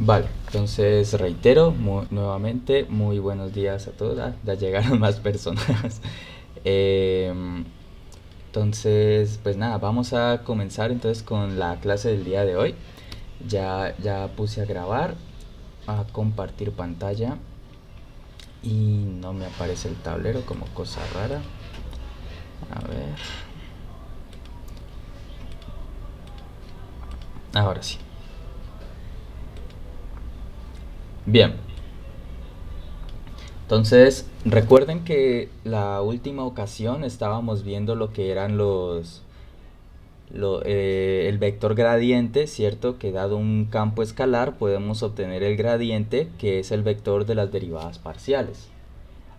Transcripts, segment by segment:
Vale, entonces reitero nuevamente, muy buenos días a todos. Ya llegaron más personas. Em, entonces, pues nada, vamos a comenzar entonces con la clase del día de hoy. Ya puse a grabar, a compartir pantalla y no me aparece el tablero como cosa rara. A ver, ahora sí. Bien, entonces recuerden que la última ocasión estábamos viendo lo que eran el vector gradiente, ¿cierto? Que dado un campo escalar podemos obtener el gradiente, que es el vector de las derivadas parciales.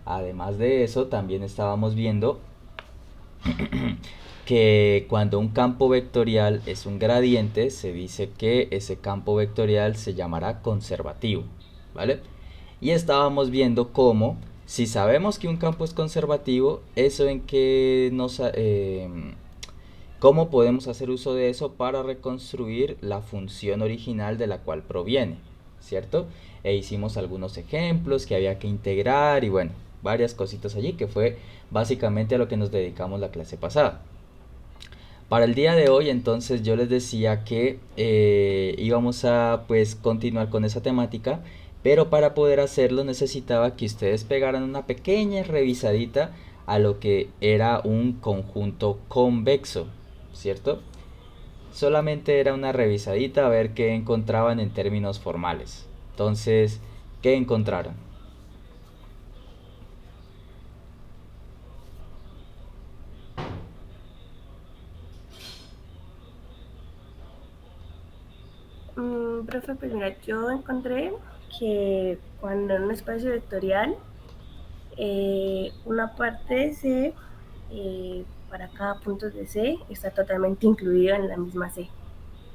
Además de eso, también estábamos viendo que cuando un campo vectorial es un gradiente, se dice que ese campo vectorial se llamará conservativo, ¿vale? Y estábamos viendo cómo, si sabemos que un campo es conservativo, eso en que cómo podemos hacer uso de eso para reconstruir la función original de la cual proviene, ¿cierto? E hicimos algunos ejemplos que había que integrar y bueno, varias cositas allí que fue básicamente a lo que nos dedicamos la clase pasada. Para el día de hoy entonces yo les decía que íbamos a pues continuar con esa temática, pero para poder hacerlo necesitaba que ustedes pegaran una pequeña revisadita a lo que era un conjunto convexo, ¿cierto? Solamente era una revisadita a ver qué encontraban en términos formales. Entonces, ¿qué encontraron? Profe, pues mira, yo encontré que cuando en un espacio vectorial, una parte de C para cada punto de C está totalmente incluido en la misma C.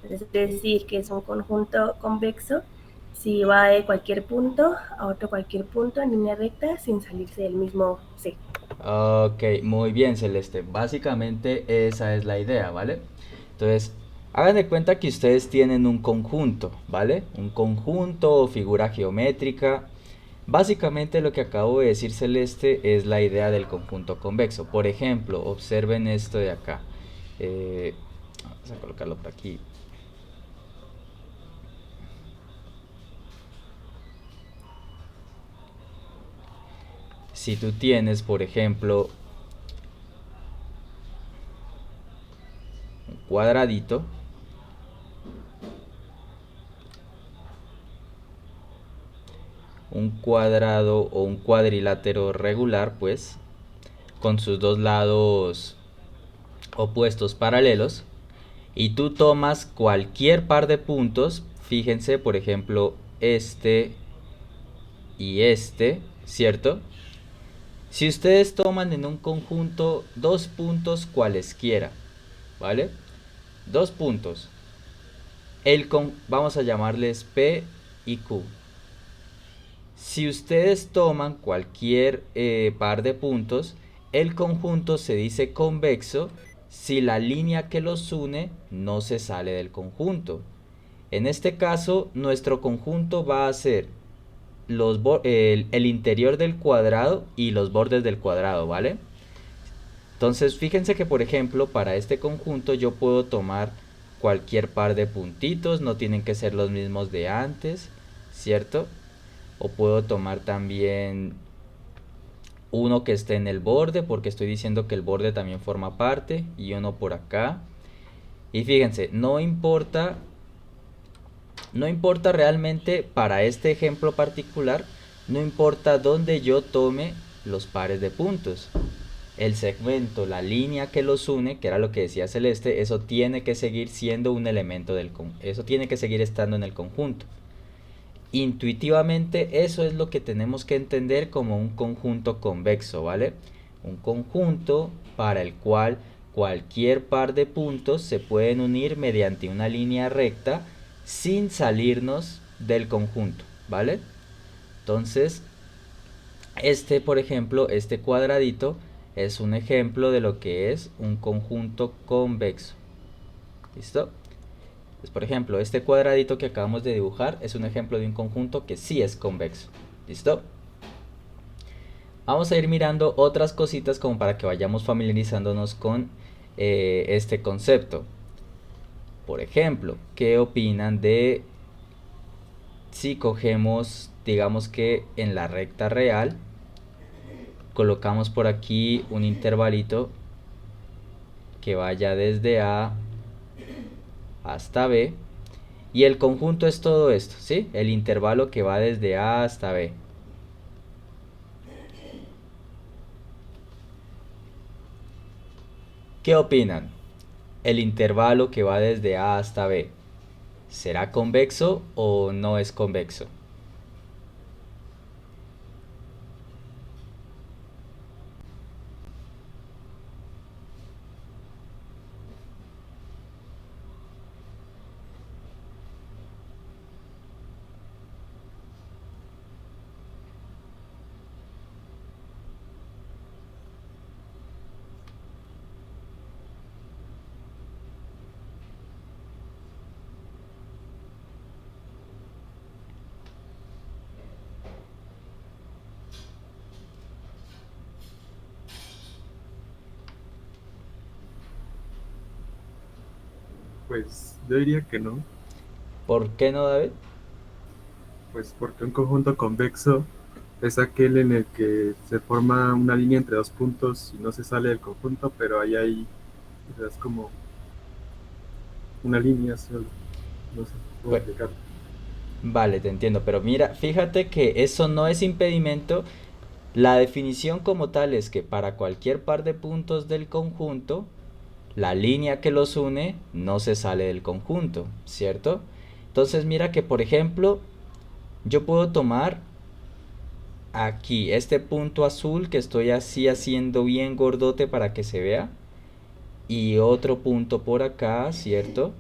Es decir, que es un conjunto convexo si va de cualquier punto a otro cualquier punto en línea recta sin salirse del mismo C. Ok, muy bien, Celeste. Básicamente esa es la idea, ¿vale? Entonces, hagan de cuenta que ustedes tienen un conjunto, ¿vale? Un conjunto o figura geométrica. Básicamente lo que acabo de decir, Celeste, es la idea del conjunto convexo. Por ejemplo, observen esto de acá. Eh, Vamos a colocarlo por aquí. Si tú tienes, por ejemplo, un cuadradito, un cuadrado o un cuadrilátero regular, pues, con sus dos lados opuestos paralelos, y tú tomas cualquier par de puntos, fíjense, por ejemplo, este y este, ¿cierto? Si ustedes toman en un conjunto dos puntos cualesquiera, ¿vale? Dos puntos. Vamos a llamarles P y Q. Si ustedes toman cualquier par de puntos, el conjunto se dice convexo si la línea que los une no se sale del conjunto. En este caso, nuestro conjunto va a ser el interior del cuadrado y los bordes del cuadrado, ¿vale? Entonces, fíjense que, por ejemplo, para este conjunto yo puedo tomar cualquier par de puntitos, no tienen que ser los mismos de antes, ¿cierto? O puedo tomar también uno que esté en el borde, porque estoy diciendo que el borde también forma parte, y uno por acá. Y fíjense, no importa realmente para este ejemplo particular, no importa dónde yo tome los pares de puntos. El segmento, la línea que los une, que era lo que decía Celeste, eso tiene que seguir siendo un elemento eso tiene que seguir estando en el conjunto. Intuitivamente eso es lo que tenemos que entender como un conjunto convexo, ¿vale? Un conjunto para el cual cualquier par de puntos se pueden unir mediante una línea recta sin salirnos del conjunto, ¿vale? Entonces, por ejemplo, este cuadradito es un ejemplo de lo que es un conjunto convexo. ¿Listo? Pues, por ejemplo, este cuadradito que acabamos de dibujar es un ejemplo de un conjunto que sí es convexo. ¿Listo? Vamos a ir mirando otras cositas como para que vayamos familiarizándonos con este concepto. Por ejemplo, ¿qué opinan de si cogemos, digamos que en la recta real, colocamos por aquí un intervalito que vaya desde A hasta B, y el conjunto es todo esto, ¿sí? El intervalo que va desde A hasta B. ¿Qué opinan? ¿El intervalo que va desde A hasta B será convexo o no es convexo? Pues yo diría que no, ¿Por qué no, David? pues porque un conjunto convexo es aquel en el que se forma una línea entre dos puntos y no se sale del conjunto, pero ahí hay, o sea, es como una línea solo, no sé cómo Pues, explicarlo. vale, te entiendo, pero mira, fíjate que eso no es impedimento. La definición como tal es que para cualquier par de puntos del conjunto, la línea que los une no se sale del conjunto, ¿cierto? Entonces mira que, por ejemplo, yo puedo tomar aquí este punto azul que estoy así haciendo bien gordote para que se vea, y otro punto por acá, ¿cierto?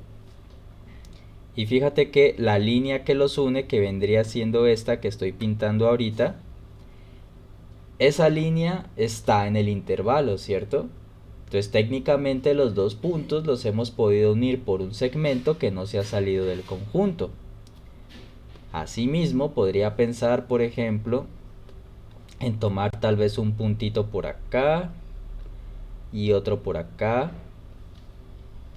Y fíjate que la línea que los une, que vendría siendo esta que estoy pintando ahorita, esa línea está en el intervalo, ¿cierto? Entonces técnicamente los dos puntos los hemos podido unir por un segmento que no se ha salido del conjunto. Asimismo, podría pensar, por ejemplo, en tomar tal vez un puntito por acá y otro por acá.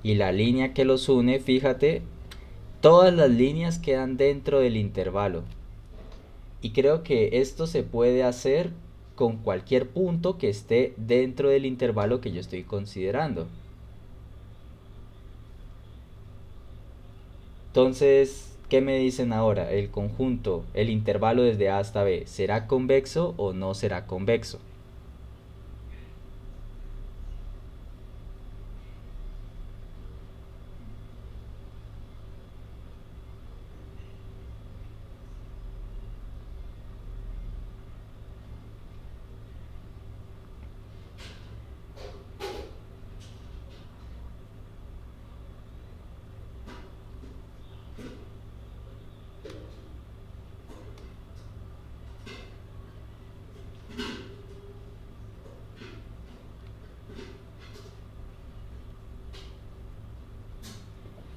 Y la línea que los une, fíjate, todas las líneas quedan dentro del intervalo. Y creo que esto se puede hacer con cualquier punto que esté dentro del intervalo que yo estoy considerando. Entonces, ¿qué me dicen ahora? El conjunto, el intervalo desde A hasta B, ¿será convexo o no será convexo?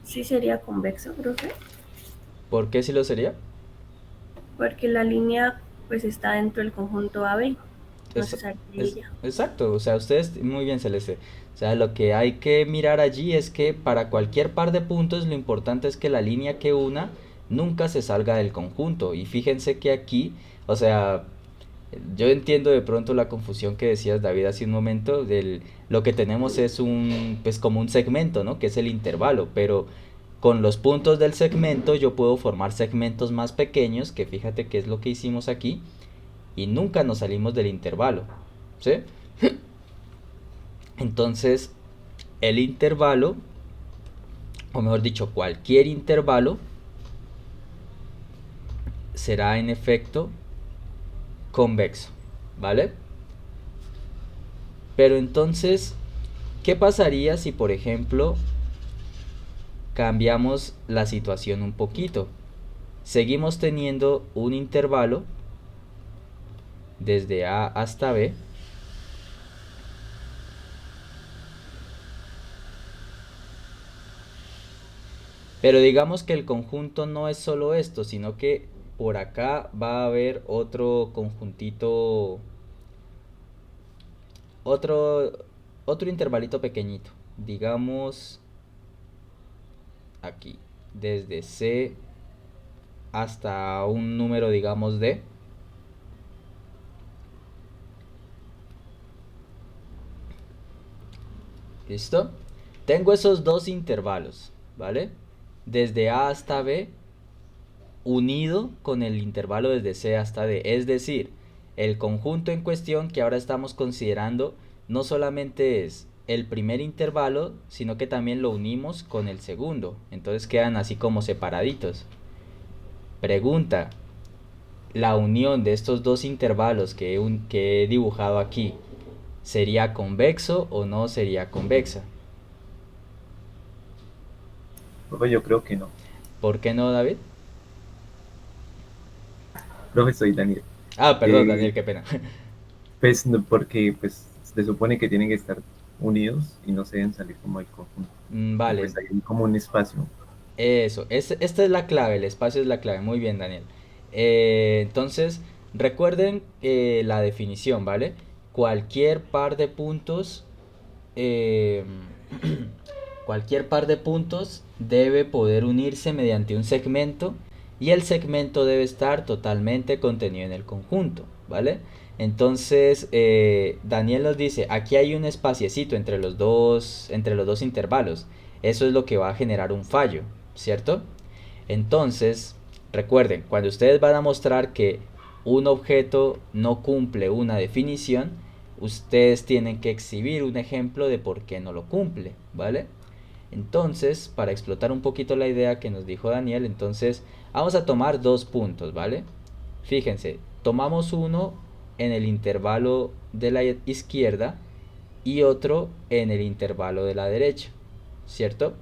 Sí sería convexo, profe, ¿Por qué si lo sería? porque la línea pues está dentro del conjunto AB, no se Es, sale de es ella. exacto, o sea, ustedes muy bien, Celeste. O sea, lo que hay que mirar allí es que para cualquier par de puntos lo importante es que la línea que una nunca se salga del conjunto. Y fíjense que aquí, o sea, yo entiendo de pronto la confusión que decías, David, hace un momento. Lo que tenemos es un, pues como un segmento, ¿no? Que es el intervalo, pero con los puntos del segmento yo puedo formar segmentos más pequeños, que fíjate que es lo que hicimos aquí, y nunca nos salimos del intervalo, ¿sí? Entonces, el intervalo, o mejor dicho, cualquier intervalo, será en efecto convexo, ¿vale? Pero entonces, ¿qué pasaría si, por ejemplo, cambiamos la situación un poquito? Seguimos teniendo un intervalo desde A hasta B, Pero digamos que el conjunto no es solo esto, sino que por acá va a haber otro conjuntito, otro, otro intervalito pequeñito. Digamos aquí, desde C hasta un número, digamos, D. ¿Listo? Tengo esos dos intervalos, ¿vale? Desde A hasta B unido con el intervalo desde C hasta D. Es decir, el conjunto en cuestión que ahora estamos considerando no solamente es el primer intervalo, sino que también lo unimos con el segundo. Entonces quedan así como separaditos. Pregunta, ¿la unión de estos dos intervalos que he dibujado aquí sería convexo o no sería convexa? Profe, yo creo que no. ¿Por qué no, David? Profe, soy Daniel. Ah, perdón, Daniel, qué pena. Pues porque pues se supone que tienen que estar unidos y no se deben salir como el conjunto. Vale, Pues hay como un espacio. eso, esta es la clave, el espacio es la clave. Muy bien, Daniel. Entonces, recuerden la definición, ¿vale? Cualquier par de puntos, eh, cualquier par de puntos debe poder unirse mediante un segmento y el segmento debe estar totalmente contenido en el conjunto, ¿vale? Entonces, Daniel nos dice, aquí hay un espaciecito entre los dos intervalos. Eso es lo que va a generar un fallo, ¿cierto? Entonces, recuerden, cuando ustedes van a mostrar que un objeto no cumple una definición, ustedes tienen que exhibir un ejemplo de por qué no lo cumple, ¿vale? Entonces, para explotar un poquito la idea que nos dijo Daniel, entonces vamos a tomar dos puntos, ¿vale? Fíjense, tomamos uno en el intervalo de la izquierda y otro en el intervalo de la derecha, ¿cierto?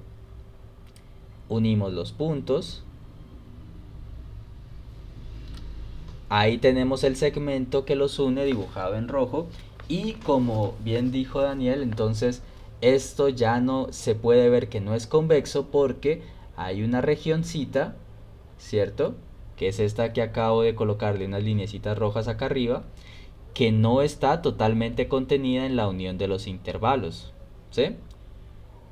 Unimos los puntos. Ahí tenemos el segmento que los une dibujado en rojo. Y como bien dijo Daniel, entonces esto ya no se puede ver que no es convexo porque hay una regioncita, ¿cierto? Que es esta que acabo de colocarle unas lineecitas rojas acá arriba, que no está totalmente contenida en la unión de los intervalos, ¿sí?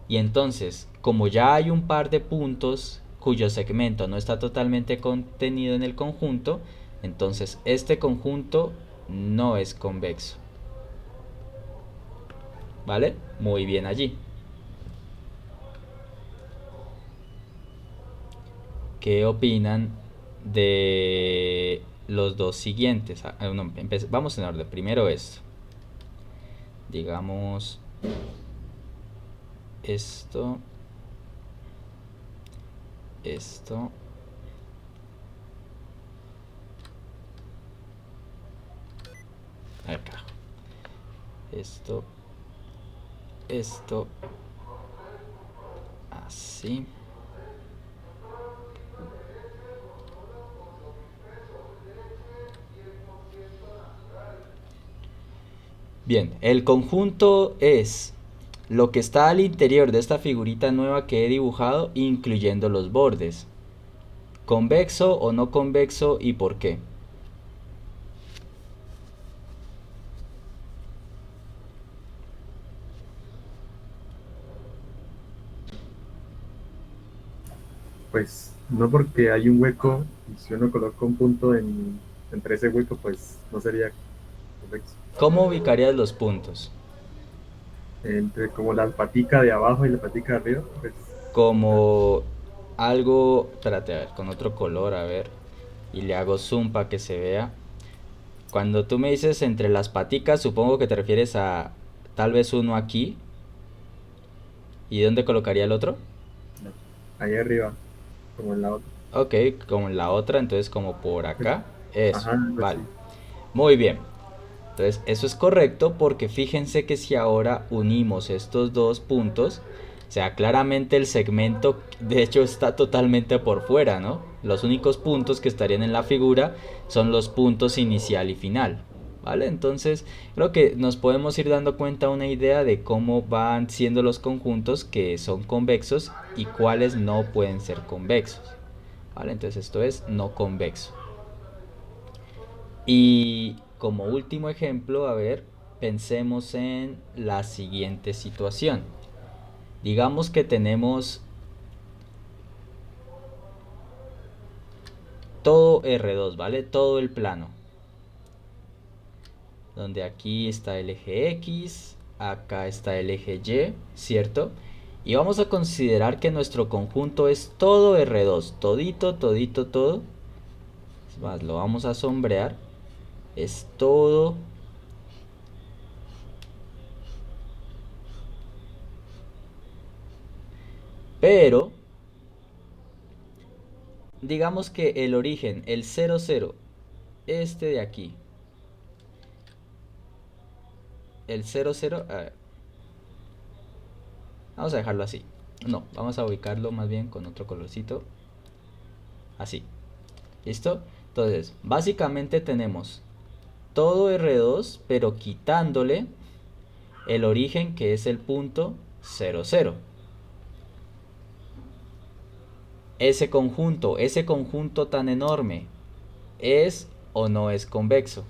Y entonces, como ya hay un par de puntos cuyo segmento no está totalmente contenido en el conjunto, entonces este conjunto no es convexo. ¿Vale? Muy bien allí. ¿Qué opinan de los dos siguientes? No, vamos en orden. Primero esto. Digamos esto. Esto. Acá. Esto. Esto. Así. Bien, el conjunto es lo que está al interior de esta figurita nueva que he dibujado, incluyendo los bordes. ¿Convexo o no convexo y por qué? Pues no, porque hay un hueco y si uno coloca un punto entre ese hueco, pues no sería convexo. ¿Cómo ubicarías los puntos? Entre como la patica de abajo y la patica de arriba, pues Como algo, espérate, a ver, con otro color, a ver, y le hago zoom para que se vea. Cuando tú me dices entre las paticas, supongo que te refieres a tal vez uno aquí. ¿Y dónde colocaría el otro? ahí arriba, como en la otra. Ok, como en la otra, entonces como por acá. Eso, Ajá, algo vale. así. Muy bien. Entonces eso es correcto porque fíjense que si ahora unimos estos dos puntos, o sea, claramente el segmento de hecho está totalmente por fuera, ¿no? Los únicos puntos que estarían en la figura son los puntos inicial y final. ¿vale? Entonces, creo que nos podemos ir dando cuenta una idea de cómo van siendo los conjuntos que son convexos y cuáles no pueden ser convexos, ¿vale? Entonces, esto es no convexo. Y como último ejemplo, a ver, pensemos en la siguiente situación. Digamos que tenemos todo R2, ¿vale? Todo el plano. Donde aquí está el eje X, acá está el eje Y, ¿cierto? Y vamos a considerar que nuestro conjunto es todo R2, todito, todito, todo. Es más, lo vamos a sombrear. Es todo pero digamos que el origen, el 0, 0, este de aquí, el 0, 0, a ver, vamos a dejarlo así. No, vamos a ubicarlo más bien con otro colorcito. Así. ¿Listo? Entonces, básicamente tenemos todo R2, pero quitándole el origen que es el punto 0, 0. Ese conjunto tan enorme, ¿es o no es convexo?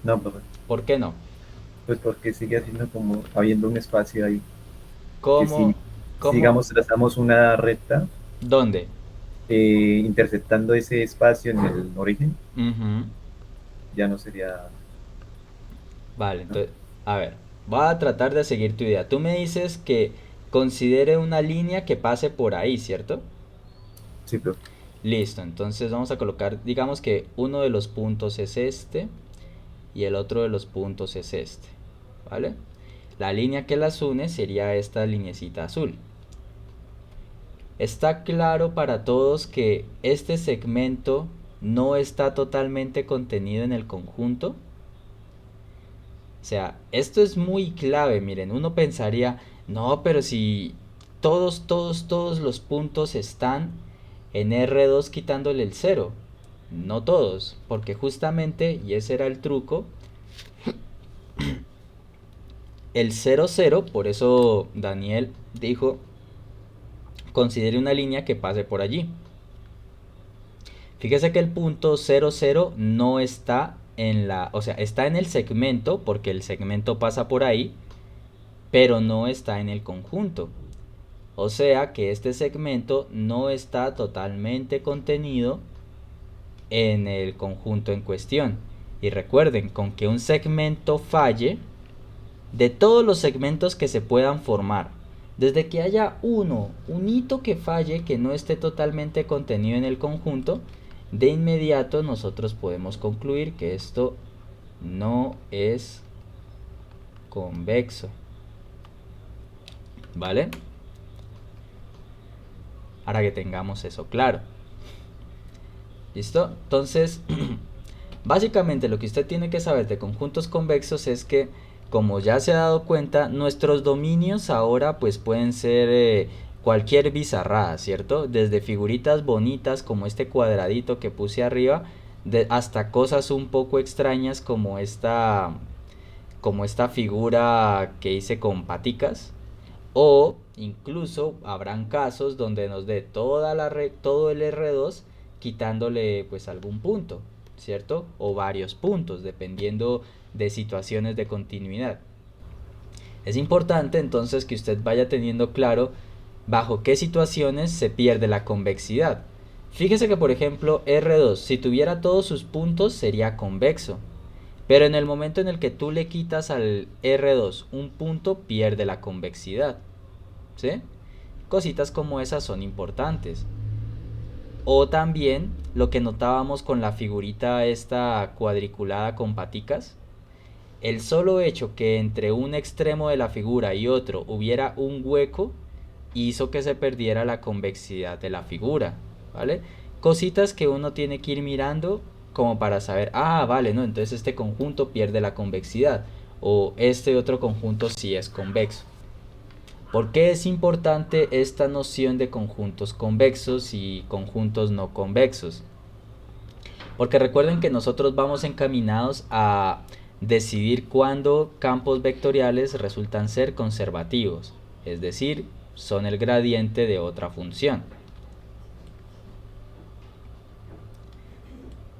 No, profe. ¿Por qué no? Pues porque sigue haciendo como habiendo un espacio ahí. Que ¿Cómo? si digamos trazamos una recta ¿Dónde? interceptando ese espacio en el origen, Ujú. ya no sería. Vale, ¿No? entonces, a ver, voy a tratar de seguir tu idea. Tú me dices que considere una línea que pase por ahí, ¿cierto? Sí, profe. Listo, entonces vamos a colocar, digamos que uno de los puntos es este y el otro de los puntos es este, ¿vale? La línea que las une sería esta lineecita azul. Está claro para todos que este segmento no está totalmente contenido en el conjunto. O sea, esto es muy clave, miren, uno pensaría, no, pero si todos los puntos están en R2 quitándole el 0. No todos, porque justamente, y ese era el truco, el 0, 0, por eso Daniel dijo, considere una línea que pase por allí. Fíjese que el punto 0, 0 no está en la, o sea, está en el segmento, porque el segmento pasa por ahí, pero no está en el conjunto. O sea que este segmento no está totalmente contenido en el conjunto en cuestión. Y recuerden, con que un segmento falle, de todos los segmentos que se puedan formar, desde que haya un hito que falle, que no esté totalmente contenido en el conjunto, de inmediato nosotros podemos concluir que esto no es convexo. ¿Vale? Ahora que tengamos eso claro. ¿Listo? Entonces, básicamente lo que usted tiene que saber de conjuntos convexos es que, como ya se ha dado cuenta, nuestros dominios ahora pues pueden ser cualquier bizarrada, ¿cierto? Desde figuritas bonitas como este cuadradito que puse arriba, hasta cosas un poco extrañas como esta figura que hice con paticas. O incluso habrán casos donde nos dé todo el R2 quitándole pues algún punto, ¿cierto? O varios puntos, dependiendo de situaciones de continuidad. Es importante entonces que usted vaya teniendo claro bajo qué situaciones se pierde la convexidad. Fíjese que por ejemplo R2, si tuviera todos sus puntos sería convexo. Pero en el momento en el que tú le quitas al R2 un punto, pierde la convexidad. ¿Sí? Cositas como esas son importantes. O también lo que notábamos con la figurita esta cuadriculada con paticas. El solo hecho que entre un extremo de la figura y otro hubiera un hueco hizo que se perdiera la convexidad de la figura, ¿vale? Cositas que uno tiene que ir mirando como para saber, ah, vale, no, entonces este conjunto pierde la convexidad o este otro conjunto sí es convexo. ¿Por qué es importante esta noción de conjuntos convexos y conjuntos no convexos? Porque recuerden que nosotros vamos encaminados a decidir cuándo campos vectoriales resultan ser conservativos, es decir, son el gradiente de otra función.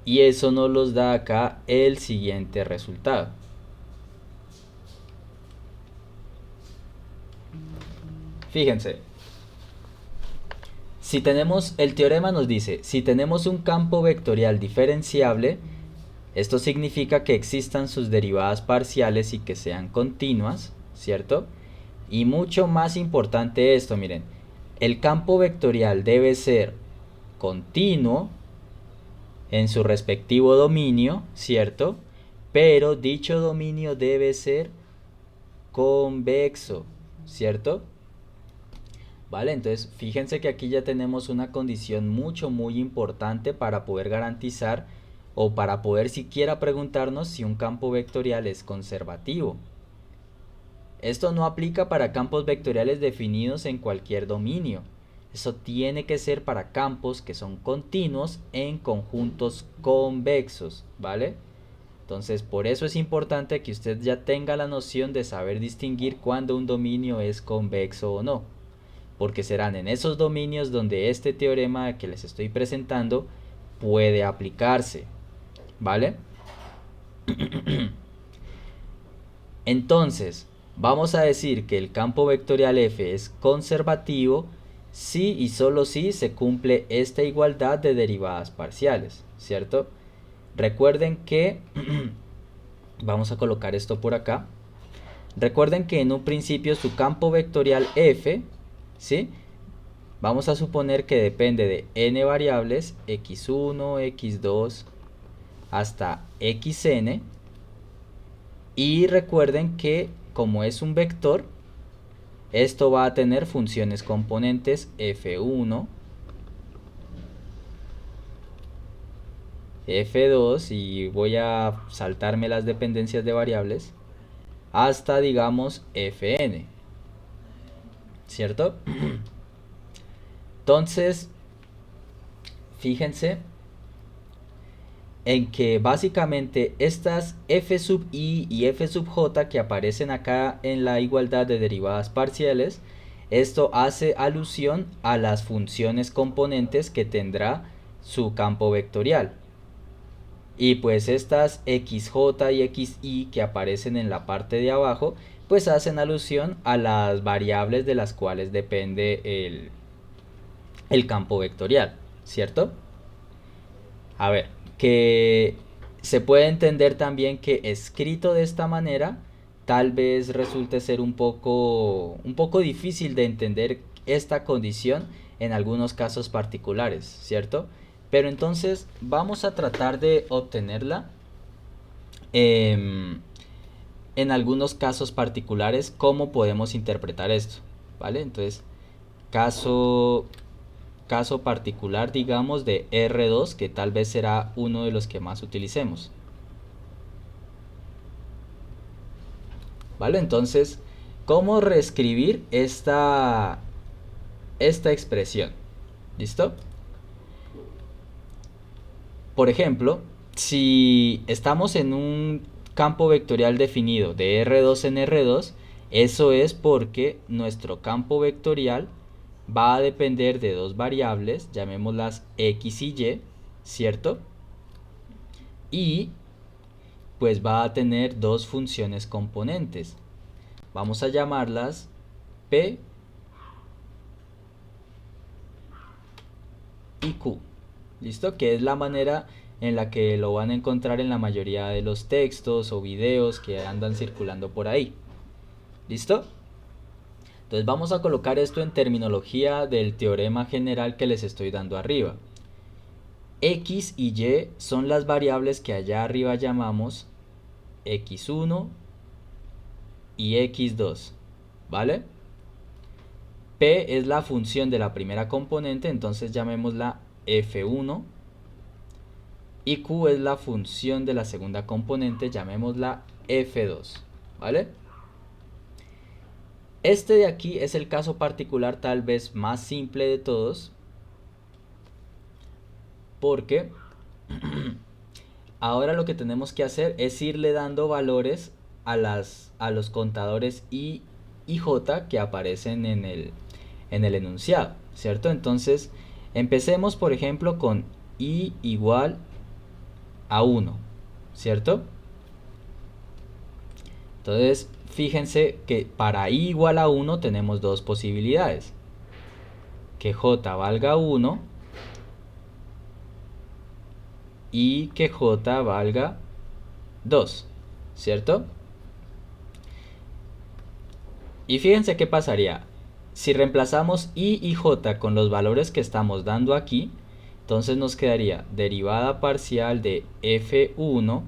Y eso nos los da acá el siguiente resultado. Fíjense, si tenemos, el teorema nos dice, si tenemos un campo vectorial diferenciable, esto significa que existan sus derivadas parciales y que sean continuas, ¿cierto? Y mucho más importante esto, miren, el campo vectorial debe ser continuo en su respectivo dominio, ¿cierto? Pero dicho dominio debe ser convexo, ¿cierto? ¿Vale? Entonces, fíjense que aquí ya tenemos una condición muy importante para poder garantizar o para poder siquiera preguntarnos si un campo vectorial es conservativo. Esto no aplica para campos vectoriales definidos en cualquier dominio. Eso tiene que ser para campos que son continuos en conjuntos convexos, ¿vale? Entonces, por eso es importante que usted ya tenga la noción de saber distinguir cuándo un dominio es convexo o no. Porque serán en esos dominios donde este teorema que les estoy presentando puede aplicarse, ¿vale? Entonces, vamos a decir que el campo vectorial F es conservativo si y solo si se cumple esta igualdad de derivadas parciales, ¿cierto? Recuerden que, vamos a colocar esto por acá, recuerden que en un principio su campo vectorial F, ¿sí? Vamos a suponer que depende de n variables, x1, x2, hasta xn. Y recuerden que como es un vector, esto va a tener funciones componentes f1, f2, y voy a saltarme las dependencias de variables, hasta digamos fn, ¿cierto? Entonces, fíjense en que básicamente estas f sub i y f sub j que aparecen acá en la igualdad de derivadas parciales, esto hace alusión a las funciones componentes que tendrá su campo vectorial. Y pues estas xj y xi que aparecen en la parte de abajo, pues hacen alusión a las variables de las cuales depende el campo vectorial, ¿cierto? A ver, que se puede entender también que escrito de esta manera tal vez resulte ser un poco difícil de entender esta condición en algunos casos particulares, ¿cierto? Pero entonces vamos a tratar de obtenerla en algunos casos particulares. ¿Cómo podemos interpretar esto? ¿Vale? Entonces, caso particular, digamos, de R2, que tal vez será uno de los que más utilicemos. ¿Vale? Entonces, ¿cómo reescribir esta expresión? ¿Listo? Por ejemplo, si estamos en un campo vectorial definido de R2 en R2, eso es porque nuestro campo vectorial va a depender de dos variables, llamémoslas x y y, ¿cierto? Y pues va a tener dos funciones componentes. Vamos a llamarlas p y q. ¿Listo? Que es la manera en la que lo van a encontrar en la mayoría de los textos o videos que andan circulando por ahí. ¿Listo? Entonces vamos a colocar esto en terminología del teorema general que les estoy dando arriba. X y Y son las variables que allá arriba llamamos x1 y x2, ¿vale? P es la función de la primera componente, entonces llamémosla f1. Y Q es la función de la segunda componente, llamémosla f2, ¿vale? Este de aquí es el caso particular tal vez más simple de todos, porque ahora lo que tenemos que hacer es irle dando valores a los contadores I y J que aparecen en el enunciado, ¿cierto? Entonces, empecemos, por ejemplo, con I igual a 1, ¿cierto? Entonces, fíjense que para I igual a 1 tenemos dos posibilidades. Que J valga 1 y que J valga 2, ¿cierto? Y fíjense qué pasaría. Si reemplazamos I y J con los valores que estamos dando aquí, entonces nos quedaría derivada parcial de F1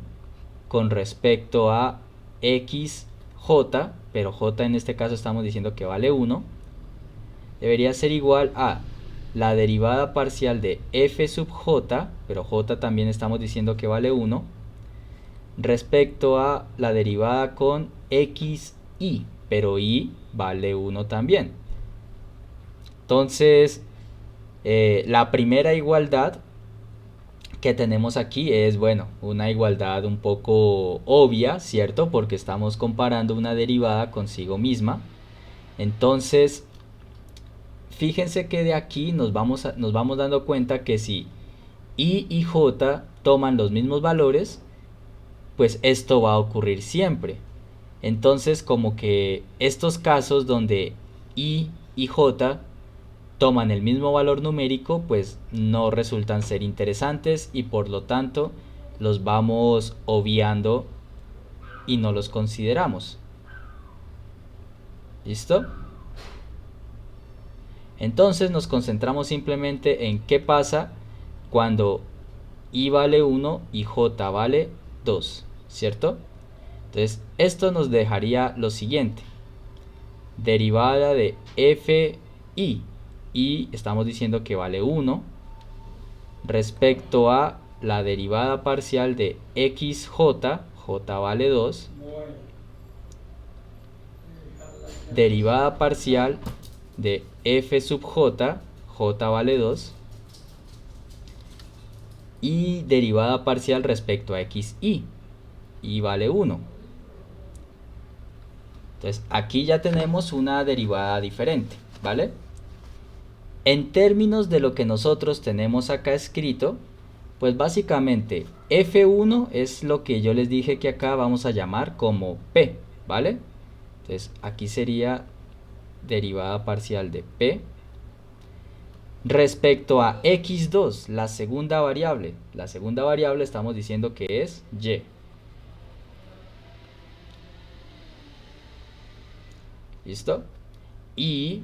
con respecto a XJ, pero J en este caso estamos diciendo que vale 1, debería ser igual a la derivada parcial de F sub J, pero J también estamos diciendo que vale 1, respecto a la derivada con XI, pero I vale 1 también. Entonces, la primera igualdad que tenemos aquí es, bueno, una igualdad un poco obvia, ¿cierto? Porque estamos comparando una derivada consigo misma. Entonces, fíjense que de aquí nos vamos dando cuenta que si I y J toman los mismos valores, pues esto va a ocurrir siempre. Entonces, como que estos casos donde I y J toman el mismo valor numérico, pues no resultan ser interesantes y por lo tanto los vamos obviando y no los consideramos. ¿Listo? Entonces nos concentramos simplemente en qué pasa cuando I vale 1 y J vale 2, ¿cierto? Entonces esto nos dejaría lo siguiente. Derivada de FI, y estamos diciendo que vale 1, respecto a la derivada parcial de XJ, J vale 2, derivada parcial de F sub J, J vale 2, y derivada parcial respecto a XI, I vale 1. Entonces aquí ya tenemos una derivada diferente, ¿vale? En términos de lo que nosotros tenemos acá escrito, pues básicamente F1 es lo que yo les dije que acá vamos a llamar como P, ¿vale? Entonces aquí sería derivada parcial de P respecto a X2, la segunda variable. La segunda variable estamos diciendo que es Y. ¿Listo? Y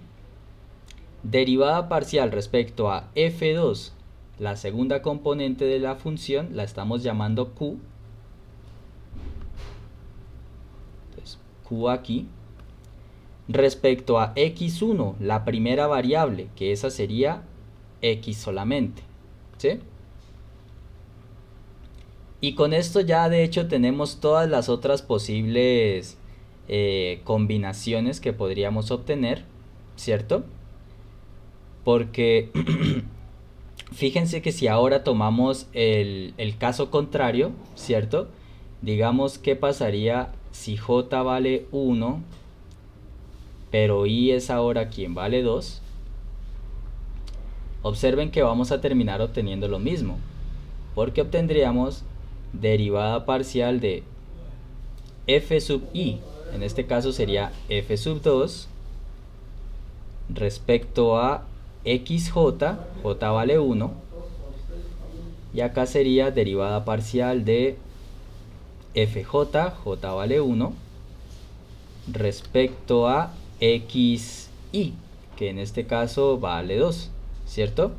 derivada parcial respecto a F2, la segunda componente de la función, la estamos llamando Q. Entonces, Q aquí. Respecto a X1, la primera variable, que esa sería X solamente. ¿Sí? Y con esto ya de hecho tenemos todas las otras posibles combinaciones que podríamos obtener, ¿cierto? Porque fíjense que si ahora tomamos el caso contrario, ¿cierto? Digamos, ¿qué pasaría si J vale 1, pero I es ahora quien vale 2? Observen que vamos a terminar obteniendo lo mismo, porque obtendríamos derivada parcial de F sub I, en este caso sería F sub 2, respecto a XJ, J vale 1, y acá sería derivada parcial de FJ, J vale 1, respecto a XI, que en este caso vale 2, ¿cierto?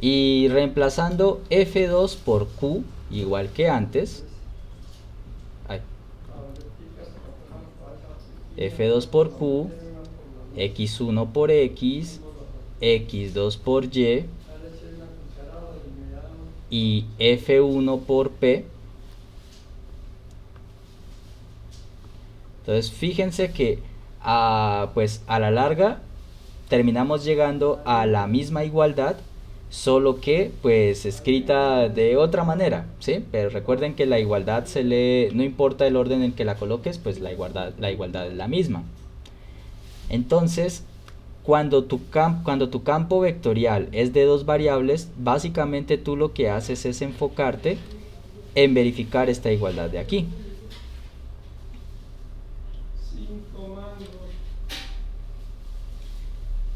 Y reemplazando F2 por Q, igual que antes, F2 por Q, X1 por X, X2 por y F1 por P. Entonces fíjense que pues a la larga terminamos llegando a la misma igualdad, solo que pues escrita de otra manera, ¿sí? Pero recuerden que la igualdad se lee, no importa el orden en que la coloques, pues la igualdad es la misma. Entonces, cuando tu campo vectorial es de dos variables, básicamente tú lo que haces es enfocarte en verificar esta igualdad de aquí.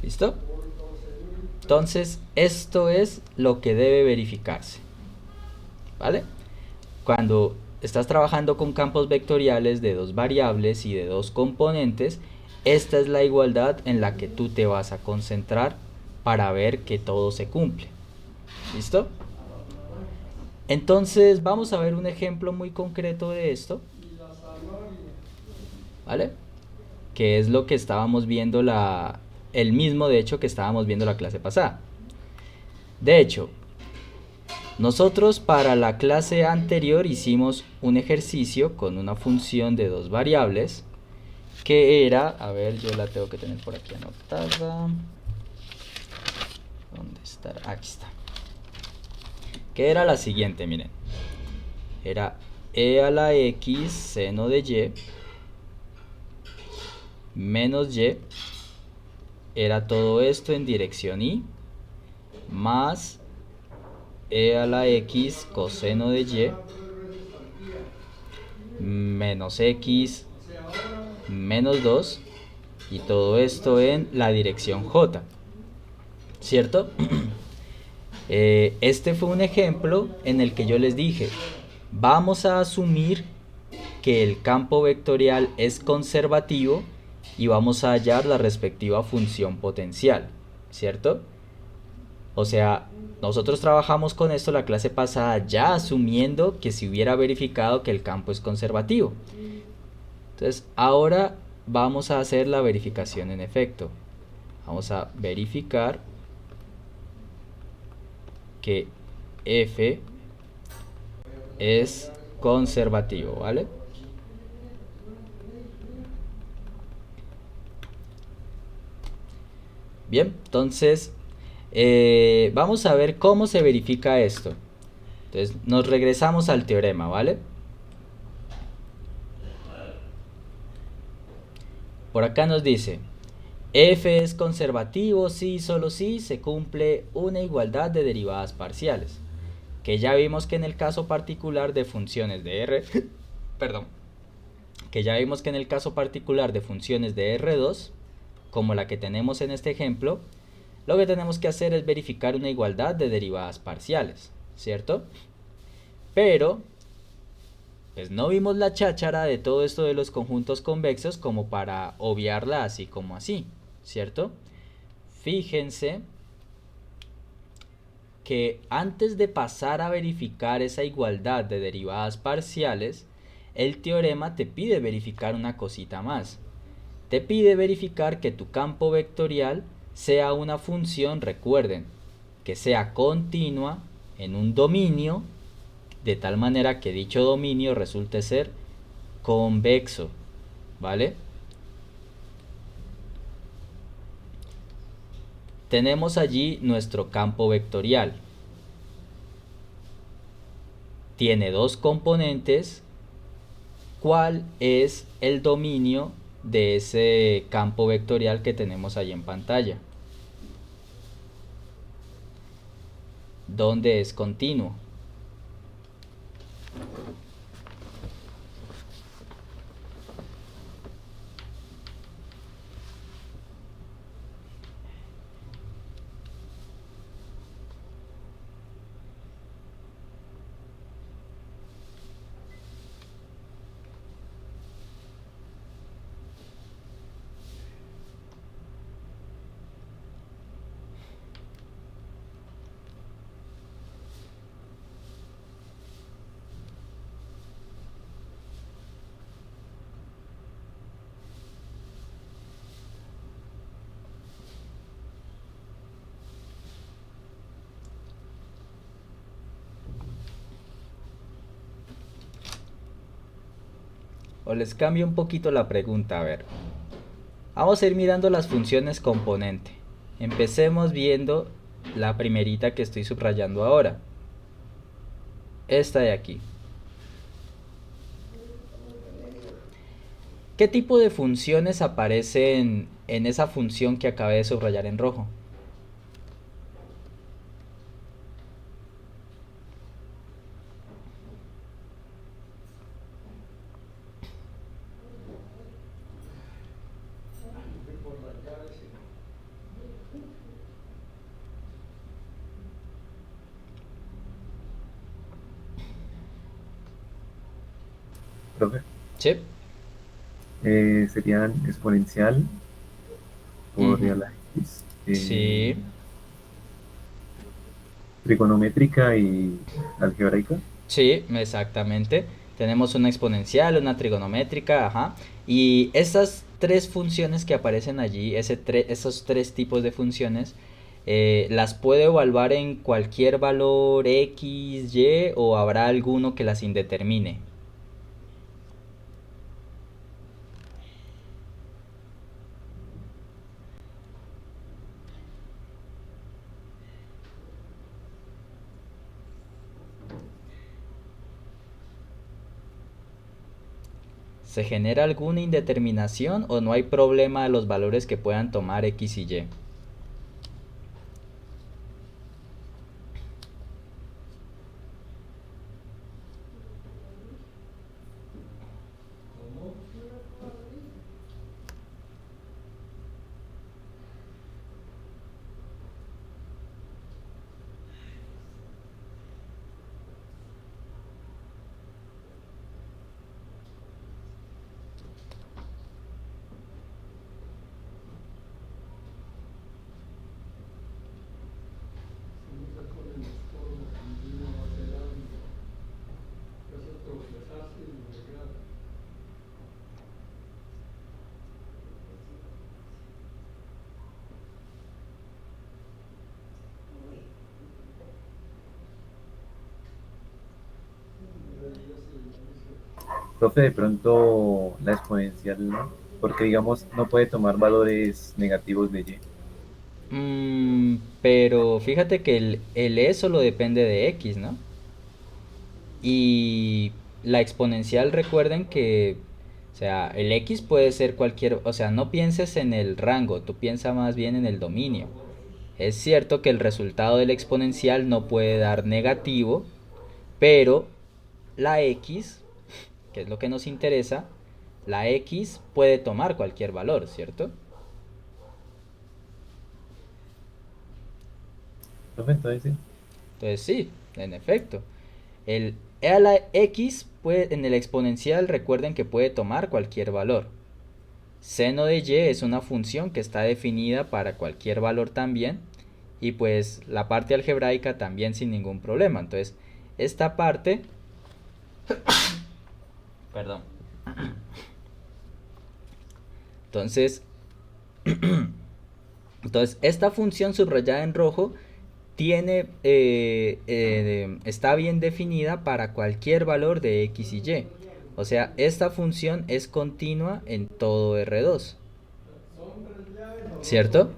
¿Listo? Entonces, esto es lo que debe verificarse. ¿Vale? Cuando estás trabajando con campos vectoriales de dos variables y de dos componentes, esta es la igualdad en la que tú te vas a concentrar para ver que todo se cumple. ¿Listo? Entonces vamos a ver un ejemplo muy concreto de esto. ¿Vale? Que es lo que estábamos viendo el mismo de hecho que estábamos viendo la clase pasada. De hecho, nosotros para la clase anterior hicimos un ejercicio con una función de dos variables que era, a ver, yo la tengo que tener por aquí anotada. ¿Dónde está? Aquí está. Que era la siguiente, miren. Era e a la x seno de y menos y, era todo esto en dirección y, más e a la x coseno de y menos x menos 2, y todo esto en la dirección j, ¿cierto? Este fue un ejemplo en el que yo les dije, vamos a asumir que el campo vectorial es conservativo y vamos a hallar la respectiva función potencial, ¿cierto? O sea, nosotros trabajamos con esto la clase pasada ya asumiendo que se hubiera verificado que el campo es conservativo. Entonces, ahora vamos a hacer la verificación en efecto. Vamos a verificar que f es conservativo, ¿vale? Bien, entonces vamos a ver cómo se verifica esto. Entonces nos regresamos al teorema, ¿vale? Por acá nos dice, f es conservativo si y solo si se cumple una igualdad de derivadas parciales. Que ya vimos que en el caso particular de funciones de R, perdón, que ya vimos que en el caso particular de funciones de R2, como la que tenemos en este ejemplo, lo que tenemos que hacer es verificar una igualdad de derivadas parciales, ¿cierto? Pero pues no vimos la cháchara de todo esto de los conjuntos convexos como para obviarla así como así, ¿cierto? Fíjense que antes de pasar a verificar esa igualdad de derivadas parciales, el teorema te pide verificar una cosita más. Te pide verificar que tu campo vectorial sea una función, recuerden, que sea continua en un dominio, de tal manera que dicho dominio resulte ser convexo, ¿vale? Tenemos allí nuestro campo vectorial. Tiene dos componentes. ¿Cuál es el dominio de ese campo vectorial que tenemos allí en pantalla? ¿Dónde es continuo? O les cambio un poquito la pregunta, a ver. Vamos a ir mirando las funciones componente. Empecemos viendo la primerita que estoy subrayando ahora, esta de aquí. ¿Qué tipo de funciones aparecen en esa función que acabé de subrayar en rojo? Profe, ¿Sí? serían exponencial por Ujú. la X, Sí, trigonométrica y algebraica. sí, exactamente. Tenemos una exponencial, una trigonométrica, ajá. Y estas tres funciones que aparecen allí, esos tres tipos de funciones, las puedo evaluar en cualquier valor x, y, o habrá alguno que las indetermine. ¿Se genera alguna indeterminación o no hay problema de los valores que puedan tomar x y y? Profe, de pronto la exponencial, ¿no? Porque digamos, no puede tomar valores negativos de Y. Pero fíjate que el e solo depende de x, ¿no? Y la exponencial, recuerden que, o sea, el x puede ser cualquier, o sea, no pienses en el rango, tú piensa más bien en el dominio. Es cierto que el resultado del exponencial no puede dar negativo, pero la x, que es lo que nos interesa, la x puede tomar cualquier valor, ¿cierto? Profe, entonces sí. Entonces sí, en efecto. El e a la x puede, en el exponencial recuerden que puede tomar cualquier valor. Seno de y es una función que está definida para cualquier valor también. Y pues la parte algebraica también sin ningún problema. Entonces, esta parte... Perdón. Entonces, esta función subrayada en rojo está bien definida para cualquier valor de x y y. O sea, esta función es continua en todo R2. ¿Cierto?